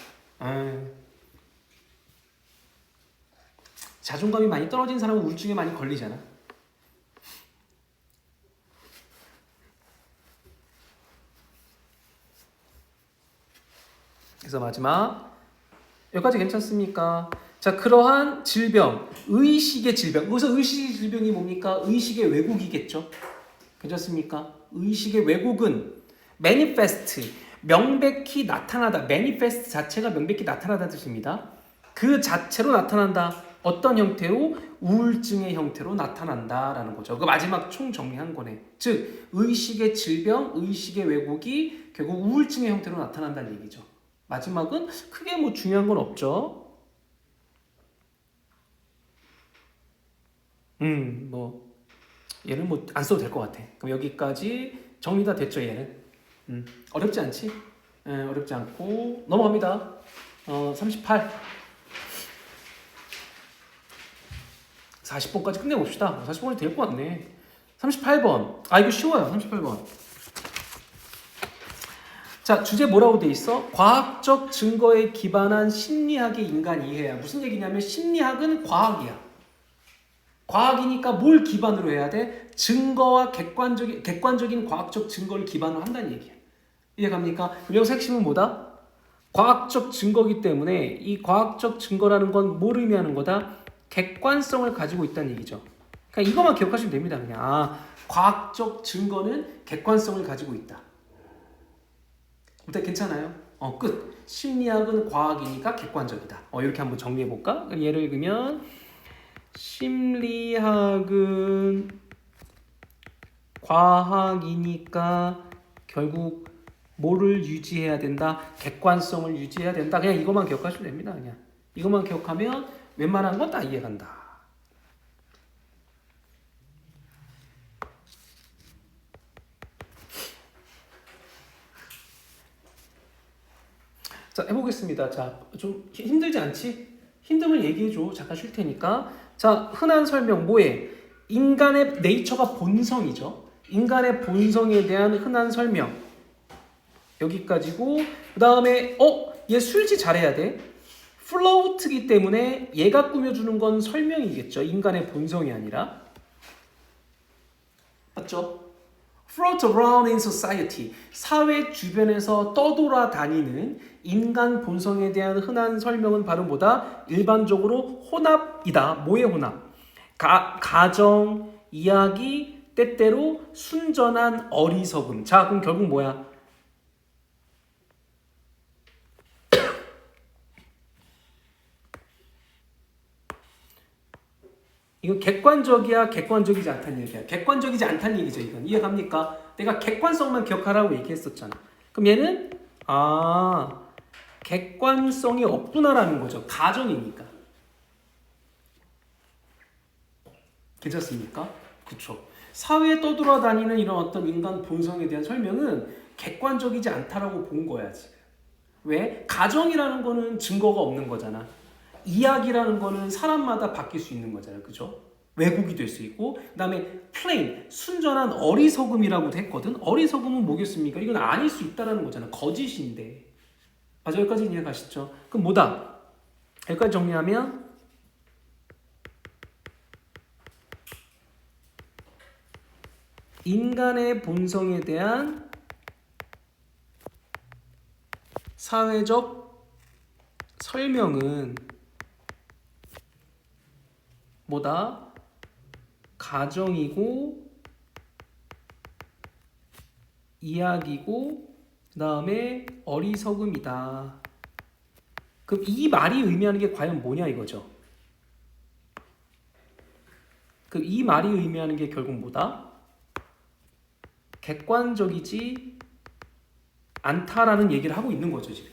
자존감이 많이 떨어진 사람은 우울증에 많이 걸리잖아. 그래서 마지막 여기까지 괜찮습니까? 자, 그러한 질병, 의식의 질병. 여기서 의식의 질병이 뭡니까? 의식의 왜곡이겠죠. 괜찮습니까? 의식의 왜곡은 manifest, 명백히 나타나다. manifest 자체가 명백히 나타나다는 뜻입니다. 그 자체로 나타난다. 어떤 형태로? 우울증의 형태로 나타난다라는 거죠. 그 마지막 총 정리한 거네. 즉, 의식의 질병, 의식의 왜곡이 결국 우울증의 형태로 나타난다는 얘기죠. 마지막은 크게 뭐 중요한 건 없죠. 뭐 얘는 뭐 안 써도 될 것 같아. 그럼 여기까지 정리 다 됐죠, 얘는. 어렵지 않지? 어렵지 않고 넘어갑니다. 38. 40번까지 끝내봅시다. 40번이 될 것 같네. 38번. 아, 이거 쉬워요. 38번. 자, 주제 뭐라고 돼 있어? 과학적 증거에 기반한 심리학의 인간 이해야. 무슨 얘기냐면 심리학은 과학이야. 과학이니까 뭘 기반으로 해야 돼? 증거와 객관적인 과학적 증거를 기반으로 한다는 얘기야. 이해갑니까? 여기서 핵심은 뭐다? 과학적 증거이기 때문에 이 과학적 증거라는 건 뭘 의미하는 거다? 객관성을 가지고 있다는 얘기죠. 그냥 이것만 기억하시면 됩니다. 그냥 과학적 증거는 객관성을 가지고 있다. 일단 괜찮아요? 끝. 심리학은 과학이니까 객관적이다. 이렇게 한번 정리해 볼까? 예를 읽으면 심리학은 과학이니까 결국 뭐를 유지해야 된다? 객관성을 유지해야 된다. 그냥 이것만 기억하시면 됩니다. 그냥 이것만 기억하면 웬만한 건 다 이해간다. 자, 해보겠습니다. 자, 좀 힘들지 않지? 힘듦을 얘기해줘. 잠깐 쉴 테니까. 자, 흔한 설명 뭐해? 인간의 네이처가 본성이죠. 인간의 본성에 대한 흔한 설명. 여기까지고 그 다음에 얘 술지 잘해야 돼. 플로우트기 때문에 얘가 꾸며주는 건 설명이겠죠. 인간의 본성이 아니라. 맞죠? float around in society. 사회 주변에서 떠돌아다니는 인간 본성에 대한 흔한 설명은 바로 뭐다? 일반적으로 혼합이다. 뭐의 혼합? 가정, 이야기, 때때로 순전한 어리석음. 자, 그럼 결국 뭐야? 이건 객관적이야, 객관적이지 않다는 얘기야. 객관적이지 않다는 얘기죠. 이건 이해갑니까? 내가 객관성만 기억하라고 얘기했었잖아. 그럼 얘는 객관성이 없구나라는 거죠. 가정이니까. 괜찮습니까? 그렇죠. 사회에 떠돌아다니는 이런 어떤 인간 본성에 대한 설명은 객관적이지 않다라고 본 거야 지금. 왜? 가정이라는 거는 증거가 없는 거잖아. 이야기라는 거는 사람마다 바뀔 수 있는 거잖아요. 그죠? 왜곡이 될 수 있고, 그 다음에 plain, 순전한 어리석음이라고도 했거든. 어리석음은 뭐겠습니까? 이건 아닐 수 있다라는 거잖아. 거짓인데. 맞아, 여기까지 이해가시죠? 그럼 뭐다? 여기까지 정리하면 인간의 본성에 대한 사회적 설명은 뭐다? 가정이고 이야기고 그 다음에 어리석음이다. 그럼 이 말이 의미하는 게 과연 뭐냐 이거죠. 그럼 이 말이 의미하는 게 결국 뭐다? 객관적이지 않다라는 얘기를 하고 있는 거죠 지금.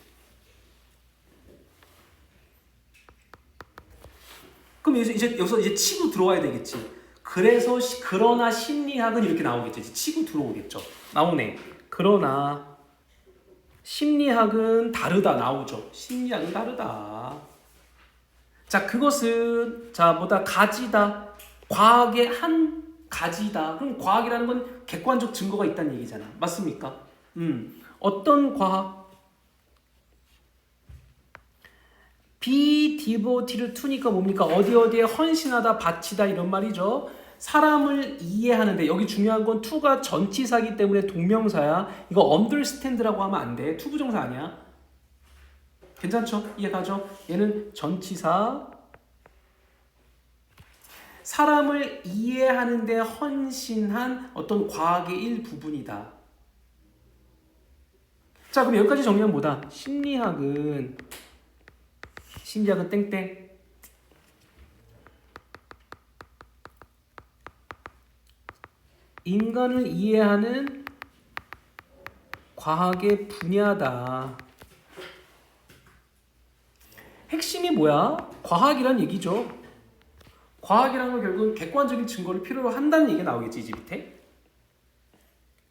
그럼 여기서 이제 치고 들어와야 되겠지. 그래서 그러나 심리학은 이렇게 나오겠죠. 이제 치고 들어오겠죠. 나오네. 그러나 심리학은 다르다 나오죠. 심리학은 다르다. 자, 그것은 뭐다? 가지다. 과학의 한 가지다. 그럼 과학이라는 건 객관적 증거가 있다는 얘기잖아. 맞습니까? 어떤 과학? be devoted to니까 뭡니까? 어디에 헌신하다, 바치다 이런 말이죠. 사람을 이해하는데 여기 중요한 건 to가 전치사기 때문에 동명사야. 이거 understand라고 하면 안 돼. to 부정사 아니야. 괜찮죠? 이해가죠? 얘는 전치사. 사람을 이해하는데 헌신한 어떤 과학의 일부분이다. 자, 그럼 여기까지 정리하면 뭐다? 심리학은 땡땡. 인간을 이해하는 과학의 분야다. 핵심이 뭐야? 과학이란 얘기죠. 과학이라는 건 결국은 객관적인 증거를 필요로 한다는 얘기가 나오겠지, 이 밑에.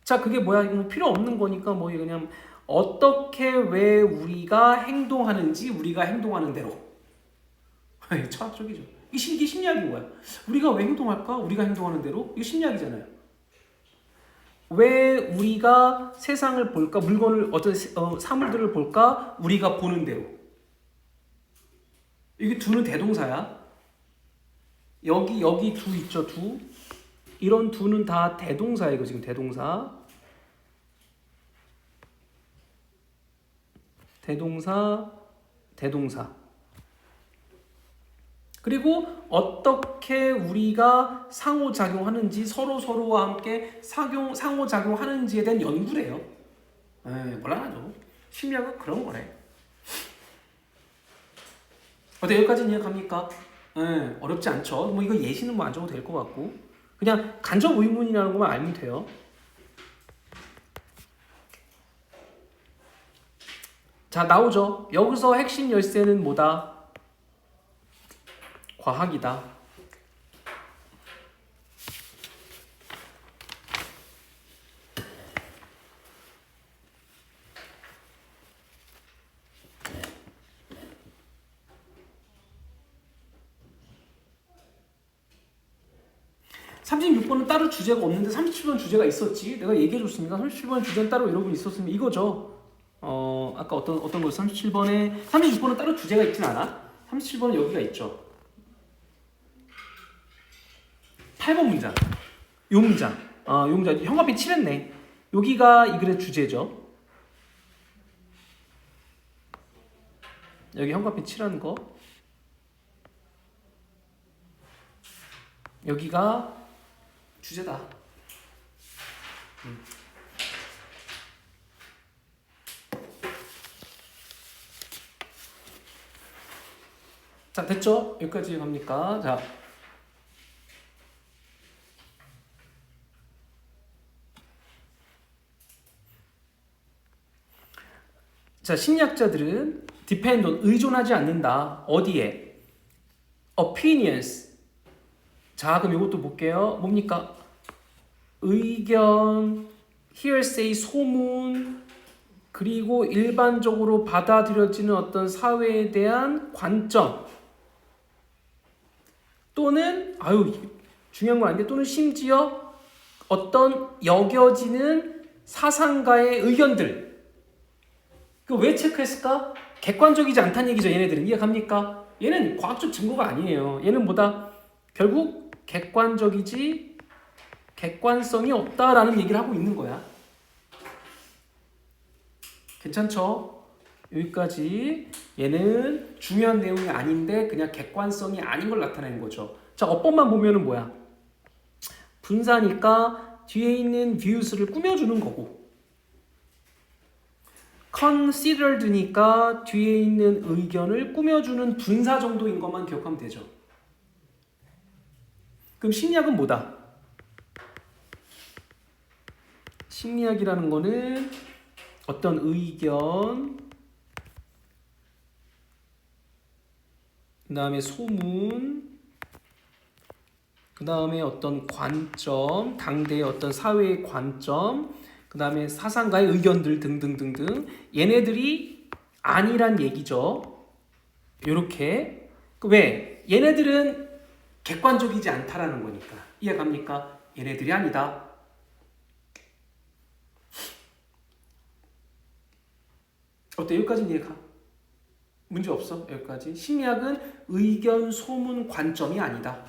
자, 그게 뭐야? 이거 필요 없는 거니까 뭐 그냥 어떻게 왜 우리가 행동하는지 우리가 행동하는 대로. 철학적이죠. 이게 심리학인 거야. 우리가 왜 행동할까? 우리가 행동하는 대로. 이거 심리학이잖아요. 왜 우리가 세상을 볼까? 물건을 어떤 사물들을 볼까? 우리가 보는 대로. 이게 두는 대동사야. 여기 두 있죠, 두. 이런 두는 다 대동사예요, 이거 지금 대동사. 대동사. 그리고 어떻게 우리가 상호작용하는지 서로와 함께 상호작용하는지에 대한 연구래요. 몰라요. 심리학은 그런 거래. 어때? 여기까지는 이해갑니까? 어렵지 않죠. 뭐 이거 예시는 뭐 안 적어도 될 것 같고 그냥 간접 의문이라는 것만 알면 돼요. 자, 나오죠. 여기서 핵심 열쇠는 뭐다? 과학이다. (36번은) 따로 주제가 없는데 37번 주제가 있었지. 내가 얘기해줬습니다. 37번 주제는 따로 여러분 있었으면 이거죠. 아까 어떤 거 36번은 따로 주제가 있진 않아. 37번은 여기가 있죠. 8번 문장. 요 문장. 용자 형광펜 칠했네. 여기가 이 글의 주제죠. 여기 형광펜 칠하는 거. 여기가 주제다. 자, 됐죠? 여기까지 갑니까? 자, 심리학자들은 depend on, 의존하지 않는다. 어디에? opinions. 자, 그럼 이것도 볼게요. 뭡니까? 의견, hearsay, 소문, 그리고 일반적으로 받아들여지는 어떤 사회에 대한 관점, 또는 중요한 건 아닌데, 또는 심지어 어떤 여겨지는 사상가의 의견들. 그 왜 체크했을까? 객관적이지 않다는 얘기죠. 얘네들은 이해갑니까? 얘는 과학적 증거가 아니에요. 얘는 뭐다? 결국 객관성이 없다라는 얘기를 하고 있는 거야. 괜찮죠? 여기까지. 얘는 중요한 내용이 아닌데 그냥 객관성이 아닌 걸 나타내는 거죠. 자, 어법만 보면은 뭐야? 분사니까 뒤에 있는 views를 꾸며주는 거고, considered니까 뒤에 있는 의견을 꾸며주는 분사 정도인 것만 기억하면 되죠. 그럼 심리학은 뭐다? 심리학이라는 거는 어떤 의견, 그 다음에 소문, 그 다음에 어떤 관점, 당대의 어떤 사회의 관점, 그 다음에 사상가의 의견들 등등등등, 얘네들이 아니란 얘기죠. 요렇게. 왜? 얘네들은 객관적이지 않다라는 거니까. 이해갑니까? 얘네들이 아니다. 어때? 여기까지는 이해가? 문제 없어? 여기까지. 심리학은 의견, 소문, 관점이 아니다.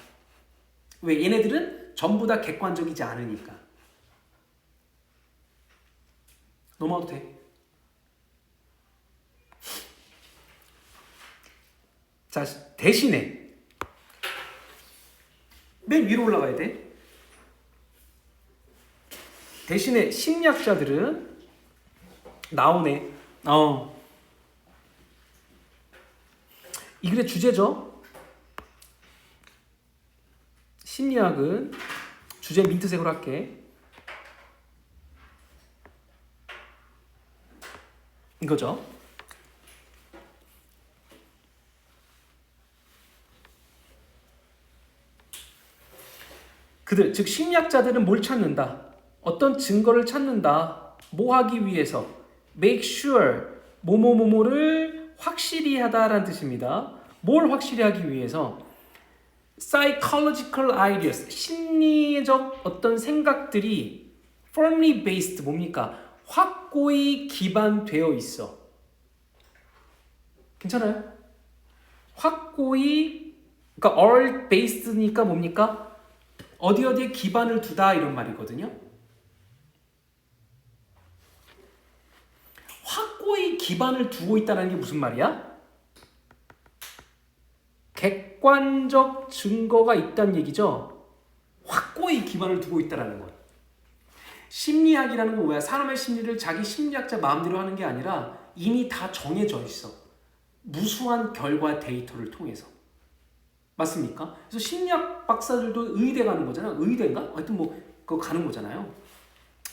왜? 얘네들은 전부 다 객관적이지 않으니까. 넘어가도 돼. 자, 대신에 맨 위로 올라가야 돼. 대신에 심리학자들은 나오네. 이 글의 주제죠. 심리학은 주제 민트색으로 할게. 이거죠. 그들, 즉 심리학자들은 뭘 찾는다? 어떤 증거를 찾는다. 뭐 하기 위해서? make sure, 뭐뭐뭐뭐를 확실히 하다라는 뜻입니다. 뭘 확실히 하기 위해서? psychological ideas, 심리적 어떤 생각들이 firmly based, 뭡니까? 확고히 기반되어 있어. 괜찮아요? 확고히, 그러니까 all based니까 뭡니까? 어디에 기반을 두다 이런 말이거든요. 확고히 기반을 두고 있다는 게 무슨 말이야? 객관적 증거가 있다는 얘기죠. 확고히 기반을 두고 있다는 것. 심리학이라는 건 뭐야? 사람의 심리를 자기 심리학자 마음대로 하는 게 아니라 이미 다 정해져 있어. 무수한 결과 데이터를 통해서. 맞습니까? 그래서 심리학 박사들도 의대 가는 거잖아. 의대인가? 하여튼 뭐 그거 가는 거잖아요.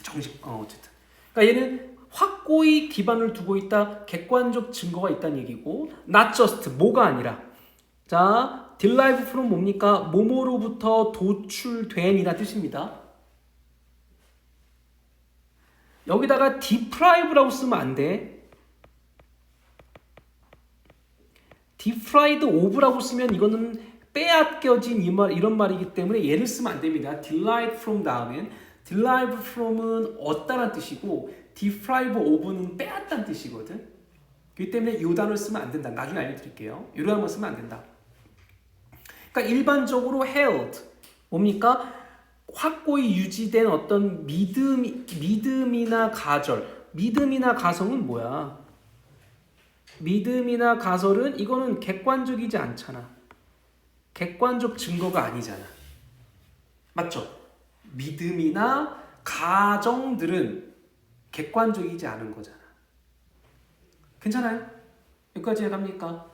정식 어쨌든. 그러니까 얘는 확고히 기반을 두고 있다. 객관적 증거가 있다는 얘기고, not just 뭐가 아니라. 자, derive from 뭡니까? 뭐뭐로부터 도출된이라 뜻입니다. 여기다가 deprive라고 쓰면 안 돼. deprived of라고 쓰면 이거는 빼앗겨진 이런 말이기 때문에 얘를 쓰면 안 됩니다. derive from 다음엔 derive from은 얻다란 뜻이고 deprive of는 빼앗다는 뜻이거든. 그렇기 때문에 이 단어를 쓰면 안 된다. 나중에 알려드릴게요. 이런 단어 쓰면 안 된다. 그러니까 일반적으로 held 뭡니까? 확고히 유지된 어떤 믿음이나 가설, 믿음이나 가성은 뭐야? 믿음이나 가설은 이거는 객관적이지 않잖아. 객관적 증거가 아니잖아. 맞죠? 믿음이나 가정들은 객관적이지 않은 거잖아. 괜찮아요? 여기까지 해갑니까?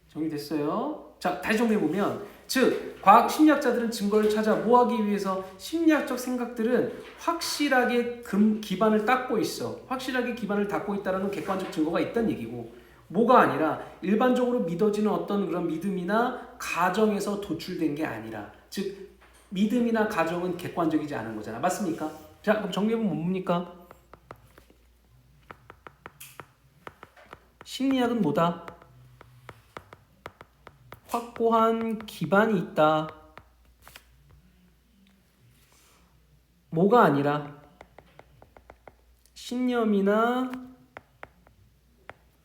정리됐어요? 자, 다시 정리해보면, 즉 과학 심리학자들은 증거를 찾아 뭐하기 위해서 심리학적 생각들은 확실하게 기반을 닦고 있어. 확실하게 기반을 닦고 있다는 객관적 증거가 있다는 얘기고, 뭐가 아니라 일반적으로 믿어지는 어떤 그런 믿음이나 가정에서 도출된 게 아니라, 즉 믿음이나 가정은 객관적이지 않은 거잖아. 맞습니까? 자, 그럼 정리해보면 뭡니까? 심리학은 뭐다? 확고한 기반이 있다. 뭐가 아니라 신념이나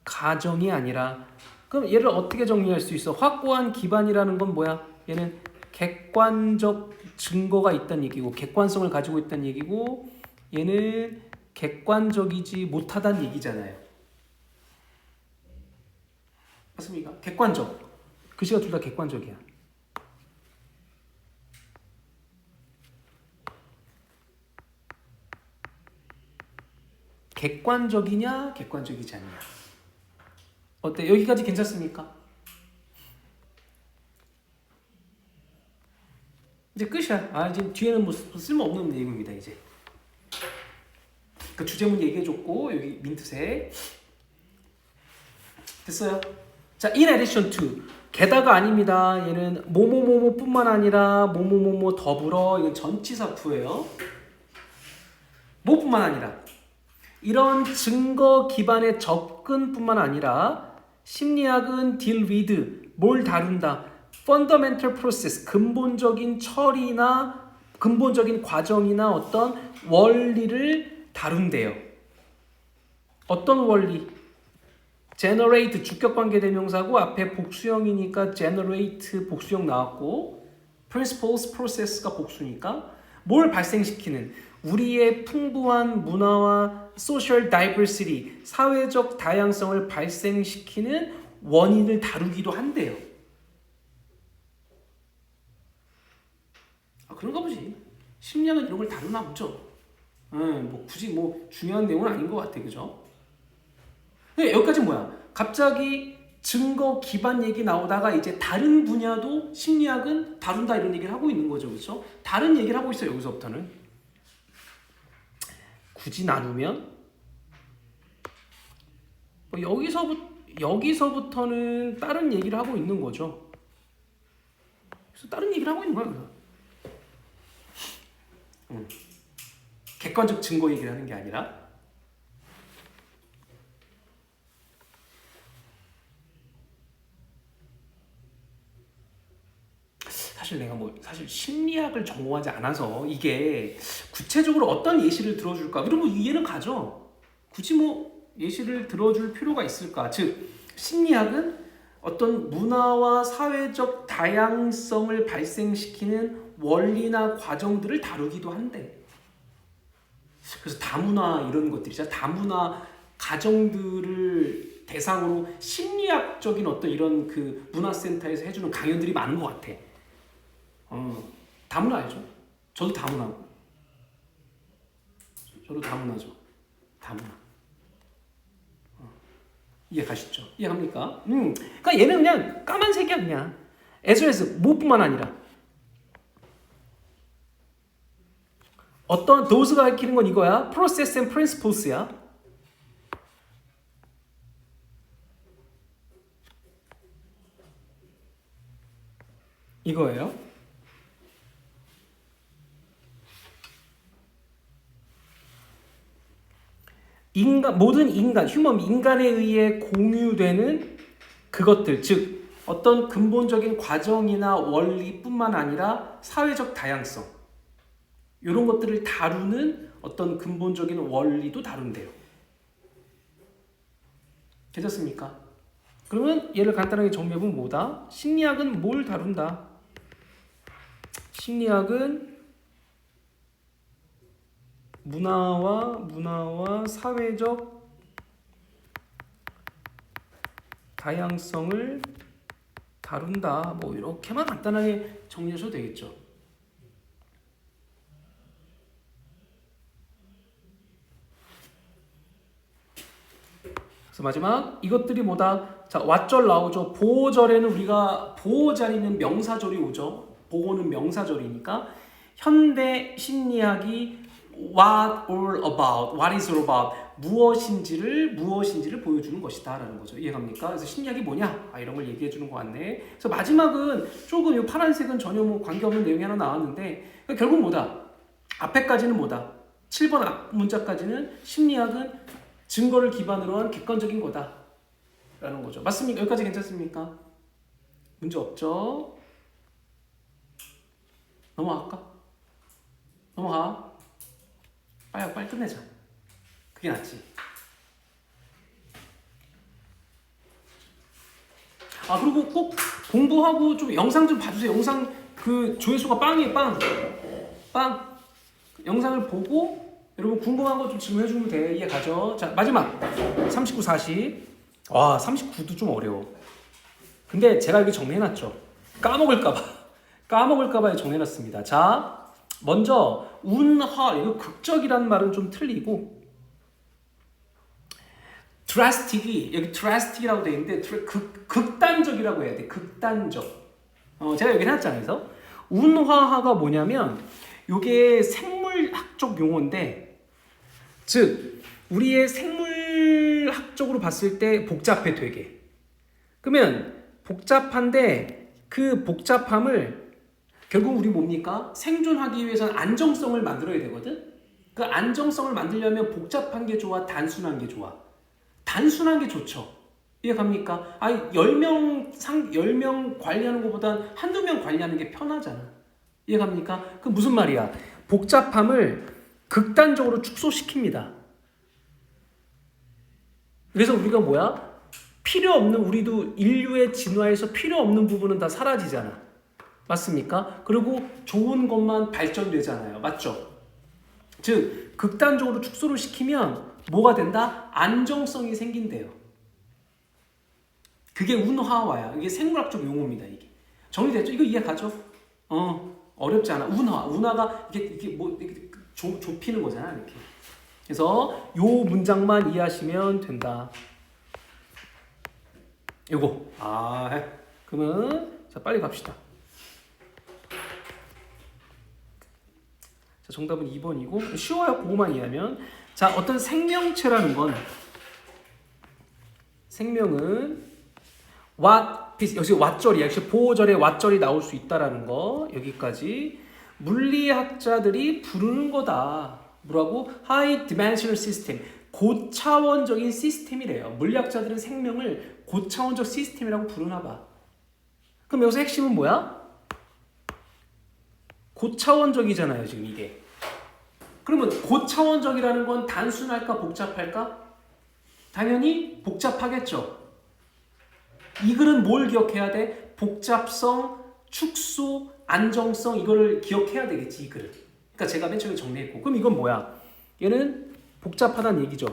가정이 아니라. 그럼 얘를 어떻게 정리할 수 있어? 확고한 기반이라는 건 뭐야? 얘는 객관적 증거가 있다는 얘기고, 객관성을 가지고 있다는 얘기고, 얘는 객관적이지 못하다는 얘기잖아요. 맞습니까? 객관적. 글씨가 둘 다 객관적이야. 객관적이냐, 객관적이지 않냐. 어때? 여기까지 괜찮습니까? 이제 끝이야. 지금 뒤에는 뭐 쓸모없는 내용입니다. 이제 그 주제문 얘기해줬고, 여기 민트색 됐어요. 자, in addition to, 게다가 아닙니다. 얘는 뭐뭐뭐뭐뿐만 아니라 뭐뭐뭐뭐 더불어. 이건 전치사투예요. 뭐뿐만 아니라 이런 증거 기반의 접근뿐만 아니라 심리학은 deal with, 뭘 다룬다? fundamental process, 근본적인 처리나 근본적인 과정이나 어떤 원리를 다룬대요. 어떤 원리? generate 주격관계 대명사고, 앞에 복수형이니까 generate 복수형 나왔고, principles process가 복수니까 뭘 발생시키는, 우리의 풍부한 문화와 social diversity, 사회적 다양성을 발생시키는 원인을 다루기도 한대요. 그런가 보지. 심리학은 이런 걸 다루나 보죠. 뭐 굳이 뭐 중요한 내용은 아닌 것 같아, 그죠? 여기까지 뭐야? 갑자기 증거 기반 얘기 나오다가 이제 다른 분야도 심리학은 다룬다 이런 얘기를 하고 있는 거죠, 그렇죠? 다른 얘기를 하고 있어요, 여기서부터는. 굳이 나누면 뭐 여기서부터는 다른 얘기를 하고 있는 거죠. 그래서 다른 얘기를 하고 있는 거야, 그래서. 객관적 증거 얘기를 하는 게 아니라. 사실 내가 사실 심리학을 전공하지 않아서 이게 구체적으로 어떤 예시를 들어줄까, 이런 거 이해는 가죠. 굳이 뭐 예시를 들어줄 필요가 있을까? 즉 심리학은 어떤 문화와 사회적 다양성을 발생시키는 원리나 과정들을 다루기도 한대. 그래서 다문화 이런 것들이죠. 다문화 가정들을 대상으로 심리학적인 어떤 이런 그 문화센터에서 해주는 강연들이 많은 것 같아. 다문화 알죠? 저도 다문화고. 저도 다문화죠. 다문화. 이해 가시죠? 이해갑니까? 그러니까 얘는 그냥 까만색이야, 그냥. as 뭐뿐만 아니라 어떤 those가 가리키는 건 이거야. process and principles야. 이거예요. 모든 인간에 의해 공유되는 그것들, 즉 어떤 근본적인 과정이나 원리뿐만 아니라 사회적 다양성, 이런 것들을 다루는 어떤 근본적인 원리도 다룬대요. 괜찮습니까? 그러면 얘를 간단하게 정리해보면 뭐다? 심리학은 뭘 다룬다? 심리학은 문화와 사회적 다양성을 다룬다. 뭐 이렇게만 간단하게 정리하셔도 되겠죠. 그래서 마지막 이것들이 뭐다? 자, 왓절 나오죠. 보호절에는 우리가 보호자리는 명사절이 오죠. 보호는 명사절이니까 현대 심리학이 what is all about 무엇인지를 보여주는 것이다라는 거죠. 이해갑니까? 그래서 심리학이 뭐냐? 이런 걸 얘기해 주는 것 같네. 그래서 마지막은 조금 이 파란색은 전혀 뭐 관계없는 내용이 하나 나왔는데 그러니까 결국 뭐다? 앞에까지는 뭐다? 7번 앞 문자까지는 심리학은 증거를 기반으로 한 객관적인 거다 라는 거죠. 맞습니까? 여기까지 괜찮습니까? 문제 없죠? 넘어가. 빨리 끝내자. 그게 낫지. 그리고 꼭 공부하고 좀 영상 좀 봐주세요. 영상 그 조회수가 빵이에요. 빵. 영상을 보고 여러분 궁금한 거 좀 질문해주면 돼. 이해 가죠? 자, 마지막 39, 40. 39도 좀 어려워. 근데 제가 여기 정리해놨죠. 까먹을까봐 정리해놨습니다. 자, 먼저 운하, 이거 극적이라는 말은 좀 틀리고 drastic이 여기 drastic이라고 되어 있는데 극단적이라고 해야 돼. 극단적. 제가 여기 해놨잖아요. 그래서 운화하가 뭐냐면 이게 생물학적 용어인데, 즉 우리의 생물학적으로 봤을 때 복잡해 되게. 그러면 복잡한데 그 복잡함을 결국 우리 뭡니까? 생존하기 위해서는 안정성을 만들어야 되거든. 그 안정성을 만들려면 복잡한 게 좋아, 단순한 게 좋아? 단순한 게 좋죠. 이해갑니까? 10명 관리하는 것보단 한두 명 관리하는 게 편하잖아. 이해갑니까? 그 무슨 말이야? 복잡함을 극단적으로 축소시킵니다. 그래서 우리가 뭐야? 필요 없는, 우리도 인류의 진화에서 필요 없는 부분은 다 사라지잖아. 맞습니까? 그리고 좋은 것만 발전되잖아요. 맞죠? 즉 극단적으로 축소를 시키면 뭐가 된다? 안정성이 생긴대요. 그게 운화와야. 이게 생물학적 용어입니다. 이게 정리됐죠? 이거 이해 가죠? 어렵지 않아. 운화가 이게 좁히는 거잖아. 이렇게. 그래서 요 문장만 이해하시면 된다. 요거. 그러면 자 빨리 갑시다. 자, 정답은 2번이고 쉬워요. 그거만 이해하면. 자, 어떤 생명체라는 건 생명은 역시 왓절이야. 역시 보호절에 왓절이 나올 수 있다라는 거. 여기까지 물리학자들이 부르는 거다. 뭐라고? High Dimensional System. 고차원적인 시스템이래요. 물리학자들은 생명을 고차원적 시스템이라고 부르나 봐. 그럼 여기서 핵심은 뭐야? 고차원적이잖아요, 지금 이게. 그러면 고차원적이라는 건 단순할까, 복잡할까? 당연히 복잡하겠죠. 이 글은 뭘 기억해야 돼? 복잡성, 축소, 안정성, 이거를 기억해야 되겠지, 이 글은. 그러니까 제가 맨 처음에 정리했고. 그럼 이건 뭐야? 얘는 복잡하다는 얘기죠.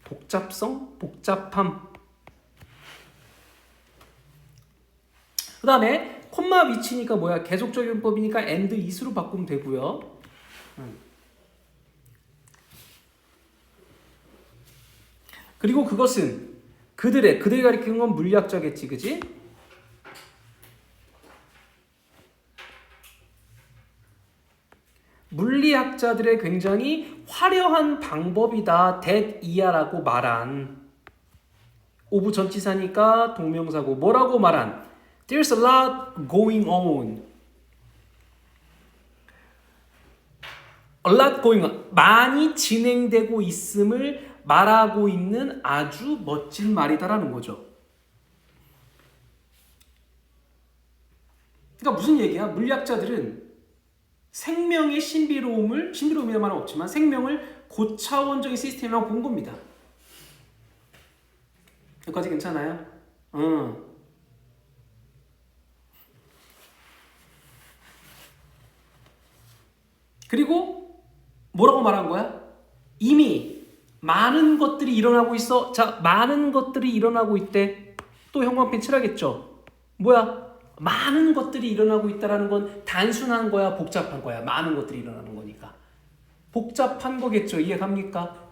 복잡성, 복잡함. 그 다음에 콤마 위치니까 뭐야? 계속적인 법이니까 and is로 바꾸면 되고요. 그리고 그것은 그들이 가리키는 건 물리학자겠지, 그지? 물리학자들의 굉장히 화려한 방법이다. that 이하라고 말한. 오브 전치사니까 동명사고 뭐라고 말한? There's a lot going on. A lot going on. 많이 진행되고 있음을 말하고 있는 아주 멋진 말이다라는 거죠. 그러니까 무슨 얘기야? 물리학자들은 생명의 신비로움이란 말은 없지만 생명을 고차원적인 시스템이라고 본 겁니다. 여기까지 괜찮아요? 그리고 뭐라고 말한 거야? 이미 많은 것들이 일어나고 있어. 자, 많은 것들이 일어나고 있대. 또 형광펜 칠하겠죠. 뭐야? 많은 것들이 일어나고 있다라는 건 단순한 거야, 복잡한 거야? 많은 것들이 일어나는 거니까. 복잡한 거겠죠. 이해갑니까?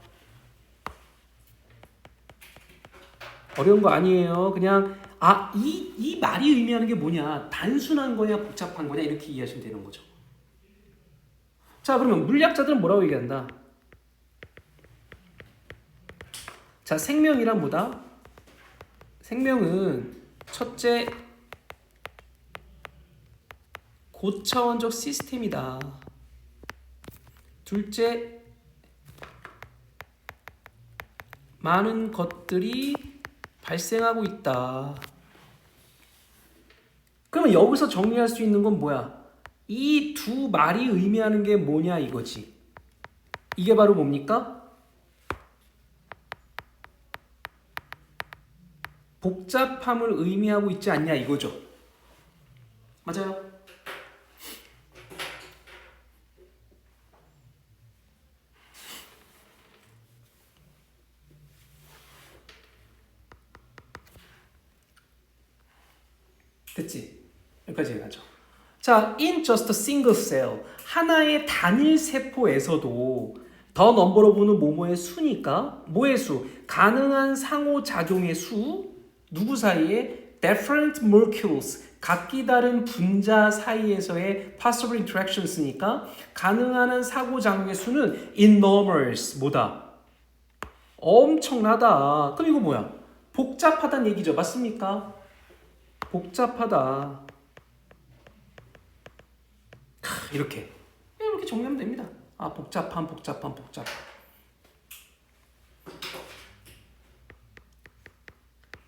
어려운 거 아니에요. 그냥 이 말이 의미하는 게 뭐냐? 단순한 거냐, 복잡한 거냐 이렇게 이해하시면 되는 거죠. 자, 그러면 물리학자들은 뭐라고 얘기한다? 자, 생명이란 뭐다? 생명은 첫째 고차원적 시스템이다. 둘째 많은 것들이 발생하고 있다. 그러면 여기서 정리할 수 있는 건 뭐야? 이 두 말이 의미하는 게 뭐냐 이거지. 이게 바로 뭡니까? 복잡함을 의미하고 있지 않냐 이거죠. 맞아요? 됐지? 여기까지 해가죠. 자, in just a single cell, 하나의 단일 세포에서도 더 넘버로브는 뭐뭐의 수니까 뭐의 수? 가능한 상호작용의 수, 누구 사이에? different molecules, 각기 다른 분자 사이에서의 possible interactions니까 가능한 상호작용의 수는 enormous, 뭐다? 엄청나다. 그럼 이거 뭐야? 복잡하다는 얘기죠. 맞습니까? 복잡하다. 이렇게 정리하면 됩니다. 복잡함.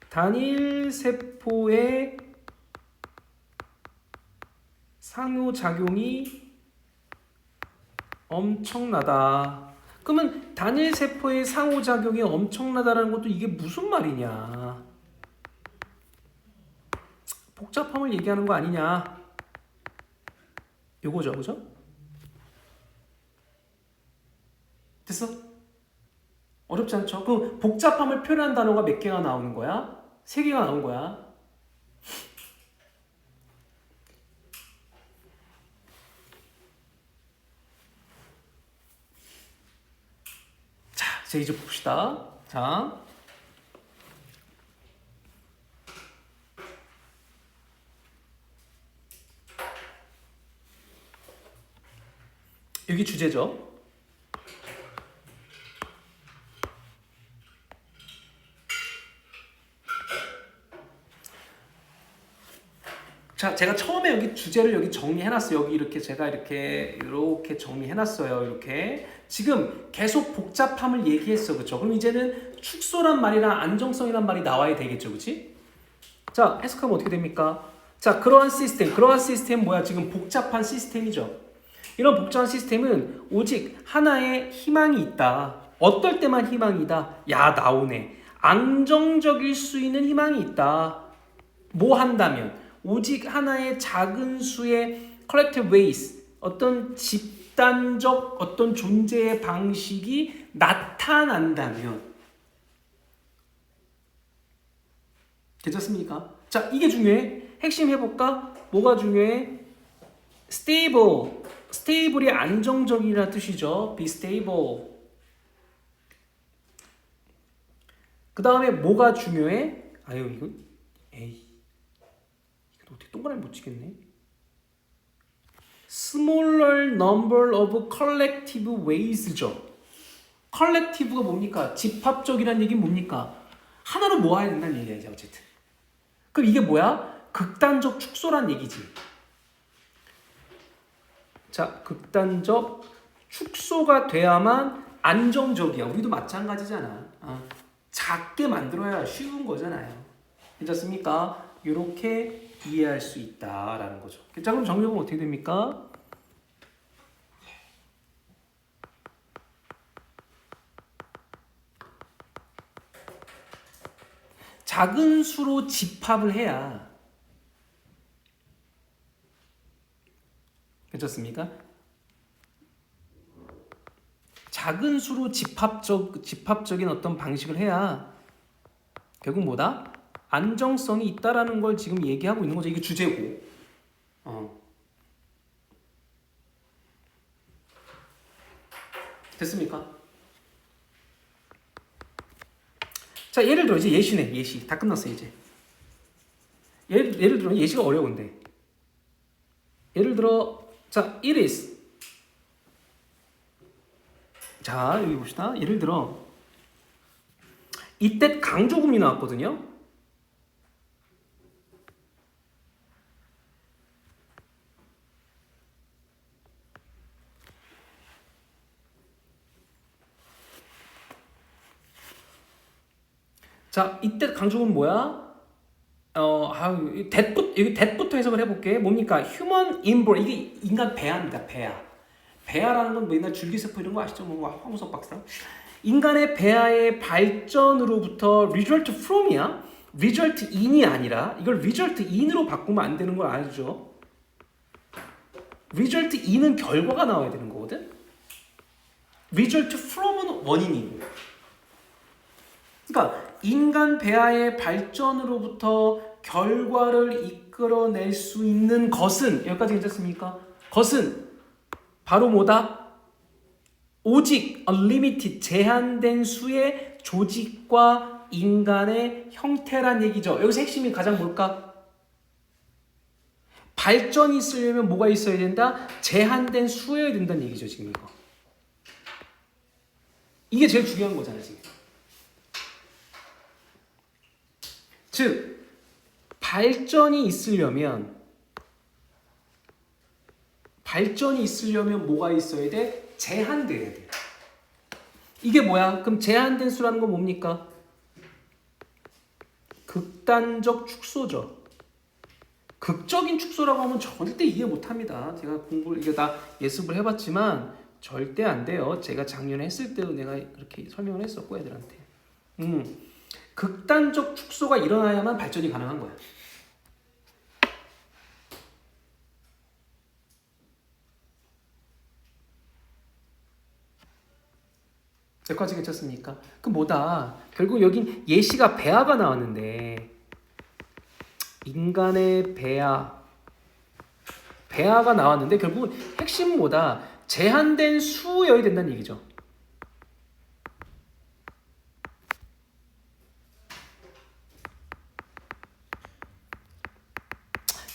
단일 세포의 상호작용이 엄청나다. 그러면 단일 세포의 상호작용이 엄청나다라는 것도 이게 무슨 말이냐? 복잡함을 얘기하는 거 아니냐? 요거죠, 그죠? 됐어? 어렵지 않죠? 그 복잡함을 표현한 단어가 몇 개가 나오는 거야? 3개가 나온 거야. 자, 이제 봅시다. 자, 여기 주제죠. 자, 제가 처음에 여기 주제를 여기 정리해놨어요. 여기 이렇게 제가 이렇게 정리해놨어요. 이렇게 지금 계속 복잡함을 얘기했어, 그렇죠? 그럼 이제는 축소란 말이랑 안정성이란 말이 나와야 되겠죠, 그렇지? 자, 해석하면 어떻게 됩니까? 자, 그러한 시스템 뭐야? 지금 복잡한 시스템이죠. 이런 복잡한 시스템은 오직 하나의 희망이 있다. 어떨 때만 희망이다? 야, 나오네. 안정적일 수 있는 희망이 있다. 뭐 한다면? 오직 하나의 작은 수의 collective ways, 어떤 집단적 어떤 존재의 방식이 나타난다면. 괜찮습니까? 자, 이게 중요해. 핵심 해볼까? 뭐가 중요해? stable이 안정적이라는 뜻이죠. be stable. 그 다음에 뭐가 중요해? 이거 어떻게 동그라미 못 치겠네. smaller number of collective ways죠. collective가 뭡니까? 집합적이라는 얘기는 뭡니까? 하나로 모아야 된다는 얘기야, 이제 어쨌든. 그럼 이게 뭐야? 극단적 축소란 얘기지. 자, 극단적 축소가 돼야만 안정적이야. 우리도 마찬가지잖아. 작게 만들어야 쉬운 거잖아요. 괜찮습니까? 이렇게 이해할 수 있다라는 거죠. 자, 그럼 정리해보면 어떻게 됩니까? 작은 수로 집합을 해야, 괜찮습니까? 작은 수로 집합적인 어떤 방식을 해야 결국 뭐다? 안정성이 있다라는 걸 지금 얘기하고 있는 거죠. 이게 주제고. 됐습니까? 자, 예를 들어 이제 예시네. 예시. 다 끝났어 이제. 예를 들어 예시가 어려운데. 예를 들어 자, it is. 자, 여기 봅시다. 예를 들어 이때 강조금이 나왔거든요. 자, 이때 강조금 뭐야? that부터 해석을 해볼게. 뭡니까? human inborn. 이게 인간 배아입니다. 배아. 배아라는 건 뭐 옛날 줄기세포 이런 거 아시죠? 뭐 황우석 박사. 인간의 배아의 발전으로부터 result from이야. result in이 아니라 이걸 result in으로 바꾸면 안 되는 걸 알죠? result in은 결과가 나와야 되는 거거든. result from은 원인이고. 그러니까 인간 배아의 발전으로부터 결과를 이끌어낼 수 있는 것은 여기까지 괜찮습니까? 것은 바로 뭐다? 오직 unlimited 제한된 수의 조직과 인간의 형태란 얘기죠. 여기서 핵심이 가장 뭘까? 발전이 있으려면 뭐가 있어야 된다? 제한된 수여야 된다는 얘기죠. 지금 이거. 이게 제일 중요한 거잖아요. 지금. 즉 발전이 있으려면 뭐가 있어야 돼? 제한돼야 돼. 이게 뭐야? 그럼 제한된 수라는 건 뭡니까? 극단적 축소죠. 극적인 축소라고 하면 절대 이해 못합니다. 제가 이게 다 예습을 해봤지만 절대 안 돼요. 제가 작년에 했을 때도 내가 그렇게 설명을 했었고 애들한테. 극단적 축소가 일어나야만 발전이 가능한 거야. 여기까지 괜찮습니까? 그 뭐다? 결국 여긴 예시가 배아가 나왔는데 인간의 배아가 나왔는데 결국 핵심은 뭐다? 제한된 수여야 된다는 얘기죠.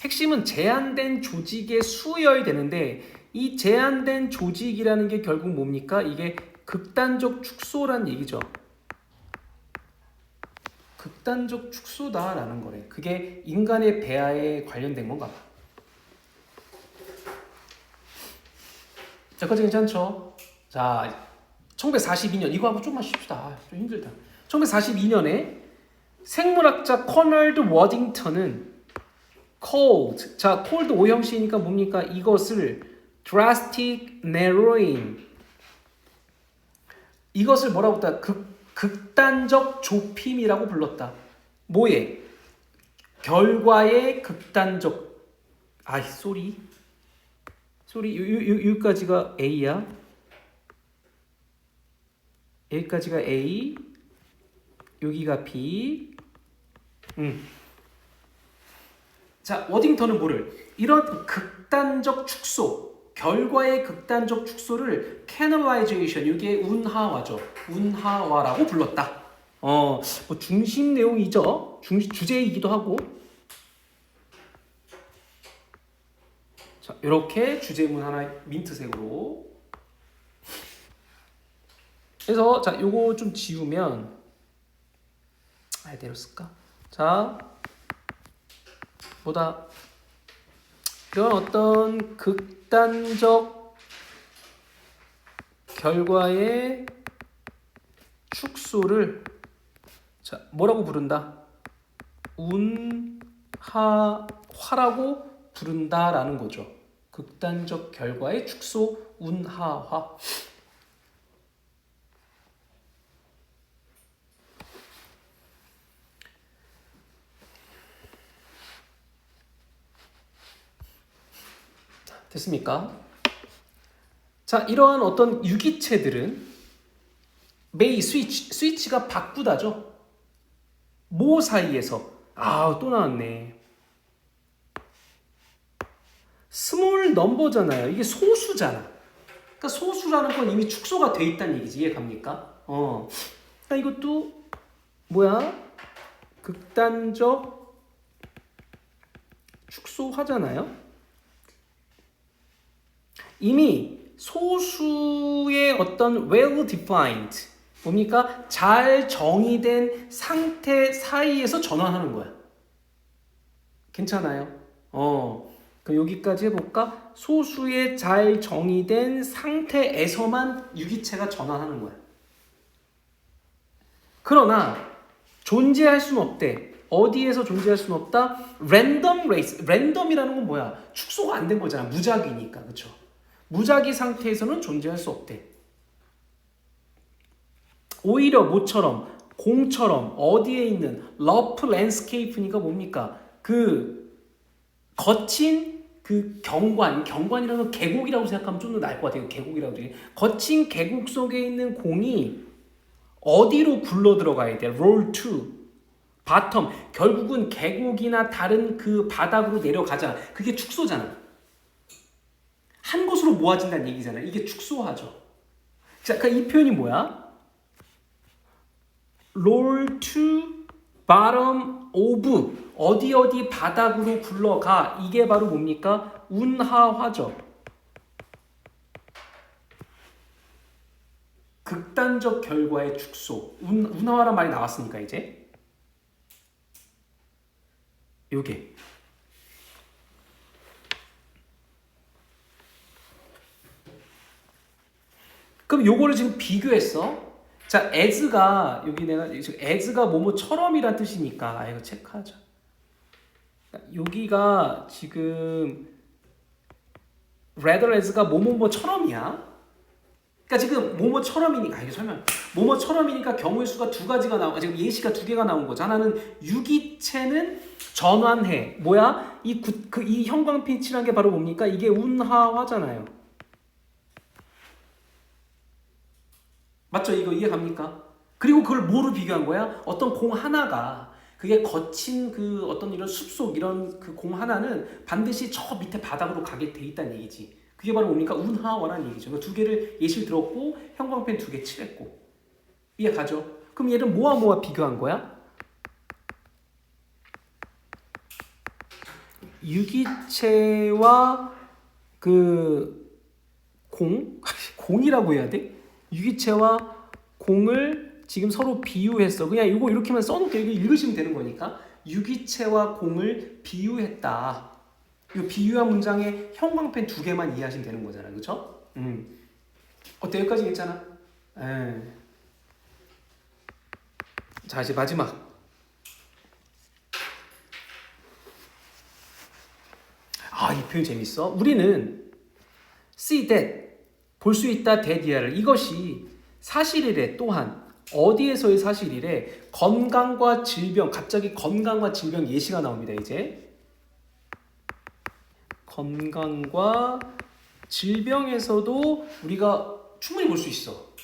핵심은 제한된 조직의 수여야 되는데 이 제한된 조직이라는 게 결국 뭡니까? 이게 극단적 축소란 얘기죠. 극단적 축소다라는 거래. 그게 인간의 배아에 관련된 건가 봐. 여기까지 괜찮죠? 자, 1942년 이거 하고 좀만 쉽시다. 좀 힘들다. 1942년에 생물학자 커널드 워딩턴은 cold. 자, cold 오형식이니까 뭡니까? 이것을 drastic narrowing. 이것을 뭐라고 했다? 극단적 좁힘이라고 불렀다. 뭐에? 결과의 극단적. 여기까지가 A야. 여기까지가 A. 여기가 B. 자, 워딩턴은 뭐를? 이런 극단적 축소, 결과의 극단적 축소를 캐널라이제이션, 이게 운하화죠. 운하화라고 불렀다. 뭐 중심 내용이죠. 주제이기도 하고. 자, 이렇게 주제문 하나 민트색으로. 그래서 자, 요거 좀 지우면 내렸을까? 자, 보다 이런 어떤 극단적 결과의 축소를 자, 뭐라고 부른다? 운하화라고 부른다라는 거죠. 극단적 결과의 축소, 운하화. 됐습니까? 자, 이러한 어떤 유기체들은 may 스위치가 바꾸다죠. 뭐 사이에서 또 나왔네. 스몰 넘버잖아요. 이게 소수잖아. 그러니까 소수라는 건 이미 축소가 돼 있다는 얘기지. 이해 갑니까? 그러니까 이것도 뭐야? 극단적 축소하잖아요. 이미 소수의 어떤 well defined 뭡니까? 잘 정의된 상태 사이에서 전환하는 거야. 괜찮아요? 그럼 여기까지 해볼까? 소수의 잘 정의된 상태에서만 유기체가 전환하는 거야. 그러나 존재할 수는 없대. 어디에서 존재할 수는 없다? 랜덤 레이스. 랜덤이라는 건 뭐야? 축소가 안 된 거잖아. 무작위니까. 그렇죠? 무작위 상태에서는 존재할 수 없대. 오히려 모처럼 공처럼 어디에 있는 러프 랜스케이프니까 뭡니까? 그 거친 그 경관이라는 건 계곡이라고 생각하면 좀 더 나을 것 같아요. 계곡이라고 되게 거친 계곡 속에 있는 공이 어디로 굴러 들어가야 돼? roll to bottom. 결국은 계곡이나 다른 그 바닥으로 내려가잖아. 그게 축소잖아. 한 곳으로 모아진다는 얘기잖아. 이게 축소하죠. 자, 그러니까 이 표현이 뭐야? roll to bottom of 어디 바닥으로 굴러가. 이게 바로 뭡니까? 운하화죠. 극단적 결과의 축소. 운하화란 말이 나왔으니까 이제 요게 그럼 요거를 지금 비교했어. 자, as가 여기 내가 지금 as가 뭐뭐처럼이란 뜻이니까 이거 체크하자. 여기가 지금 rather as가 뭐뭐처럼이야. 그러니까 지금 뭐뭐처럼이니까 이게 설명. 뭐뭐처럼이니까 경우의 수가 두 가지가 나오. 지금 예시가 두 개가 나온 거죠. 하나는 유기체는 전환해. 뭐야? 이 형광빛이라는 게 바로 뭡니까? 이게 운하화잖아요. 맞죠? 이거 이해 갑니까? 그리고 그걸 뭐로 비교한 거야? 어떤 공 하나가 그게 거친 그 어떤 이런 숲속 이런 그 공 하나는 반드시 저 밑에 바닥으로 가게 돼 있다는 얘기지. 그게 바로 뭡니까? 운하화라는 얘기죠. 그러니까 두 개를 예시를 들었고 형광펜 두 개 칠했고. 이해 가죠? 그럼 얘를 뭐와 비교한 거야? 유기체와 그 공이라고 해야 돼? 유기체와 공을 지금 서로 비유했어. 그냥 이거 이렇게만 써놓게 읽으시면 되는 거니까. 유기체와 공을 비유했다. 이 비유한 문장에 형광펜 두 개만 이해하시면 되는 거잖아. 그렇죠? 어때? 여기까지 괜찮아? 자, 이제 마지막. 이 표현 재밌어. 우리는 see that 볼 수 있다 that이야를 이것이 사실이래. 또한 어디에서의 사실이래? 건강과 질병. 갑자기 건강과 질병 예시가 나옵니다. 이제 건강과 질병에서도 우리가 충분히 볼 수 있어.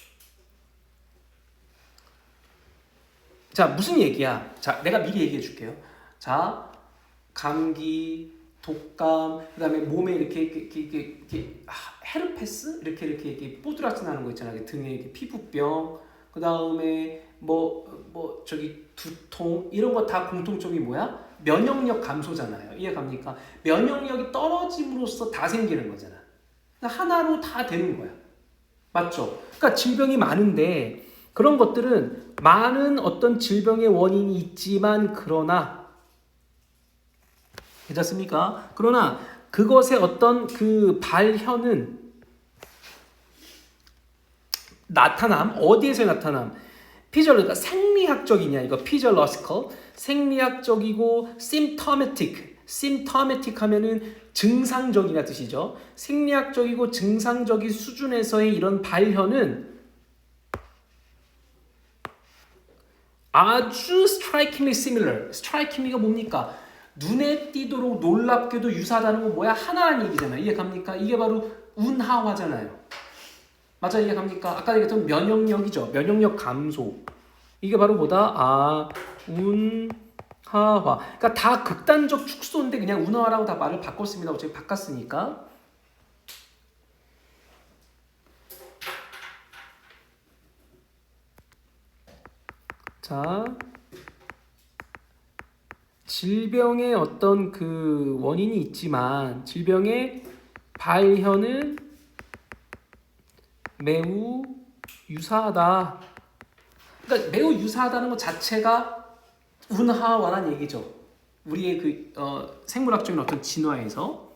자, 무슨 얘기야? 자, 내가 미리 얘기해 줄게요. 자, 감기, 독감, 그다음에 몸에 이렇게 헤르페스 이렇게 뽀드라치 나는 거 있잖아. 등에 이렇게 피부병, 그다음에 저기 두통 이런 거 다 공통점이 뭐야? 면역력 감소잖아요. 이해 갑니까? 면역력이 떨어짐으로써 다 생기는 거잖아. 그러니까 하나로 다 되는 거야. 맞죠? 그러니까 질병이 많은데 그런 것들은 많은 어떤 질병의 원인이 있지만 그러나 괜찮습니까? 그러나 그것의 어떤 그 발현은 나타남, 어디에서 나타남? 그러니까 생리학적이냐 이거 physiological 생리학적이고 symptomatic 하면은 증상적이냐 뜻이죠. 생리학적이고 증상적인 수준에서의 이런 발현은 아주 strikingly similar. strikingly가 뭡니까? 눈에 띄도록 놀랍게도 유사하다는 건 뭐야? 하나라는 얘기잖아요. 이해 갑니까? 이게 바로 운하화잖아요. 맞아, 이해갑니까? 아까 얘기했던 면역력이죠. 면역력 감소. 이게 바로 뭐다? 운하화. 그러니까 다 극단적 축소인데 그냥 운하화라고 다 말을 바꿨습니다. 어차피 바꿨으니까. 자, 질병의 어떤 그 원인이 있지만 질병의 발현은 매우 유사하다. 그러니까 매우 유사하다는 것 자체가 운하화란 얘기죠. 우리의 그 생물학적인 어떤 진화에서.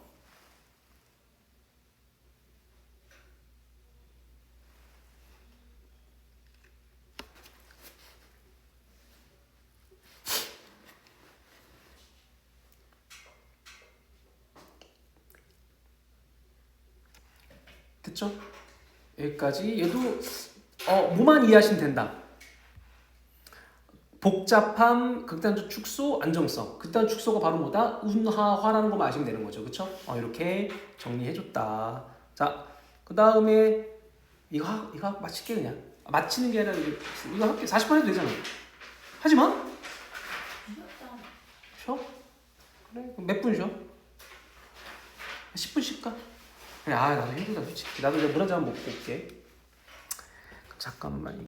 됐죠? 여기까지. 얘도 뭐만 이해하시면 된다. 복잡함, 극단적 축소, 안정성. 극단적 축소가 바로 뭐다? 운하화라는 것만 아시면 되는 거죠. 그쵸? 이렇게 정리해줬다. 자, 그 다음에 이거 마칠게 그냥. 마치는 게 아니라 이거 할게. 40분 해도 되잖아. 하지 마. 쉬어? 그래. 몇 분 쉬어? 10분 쉴까? 그래. 나도 힘들다 솔직히. 나도 이제 물 한 잔 먹고 올게. 잠깐만.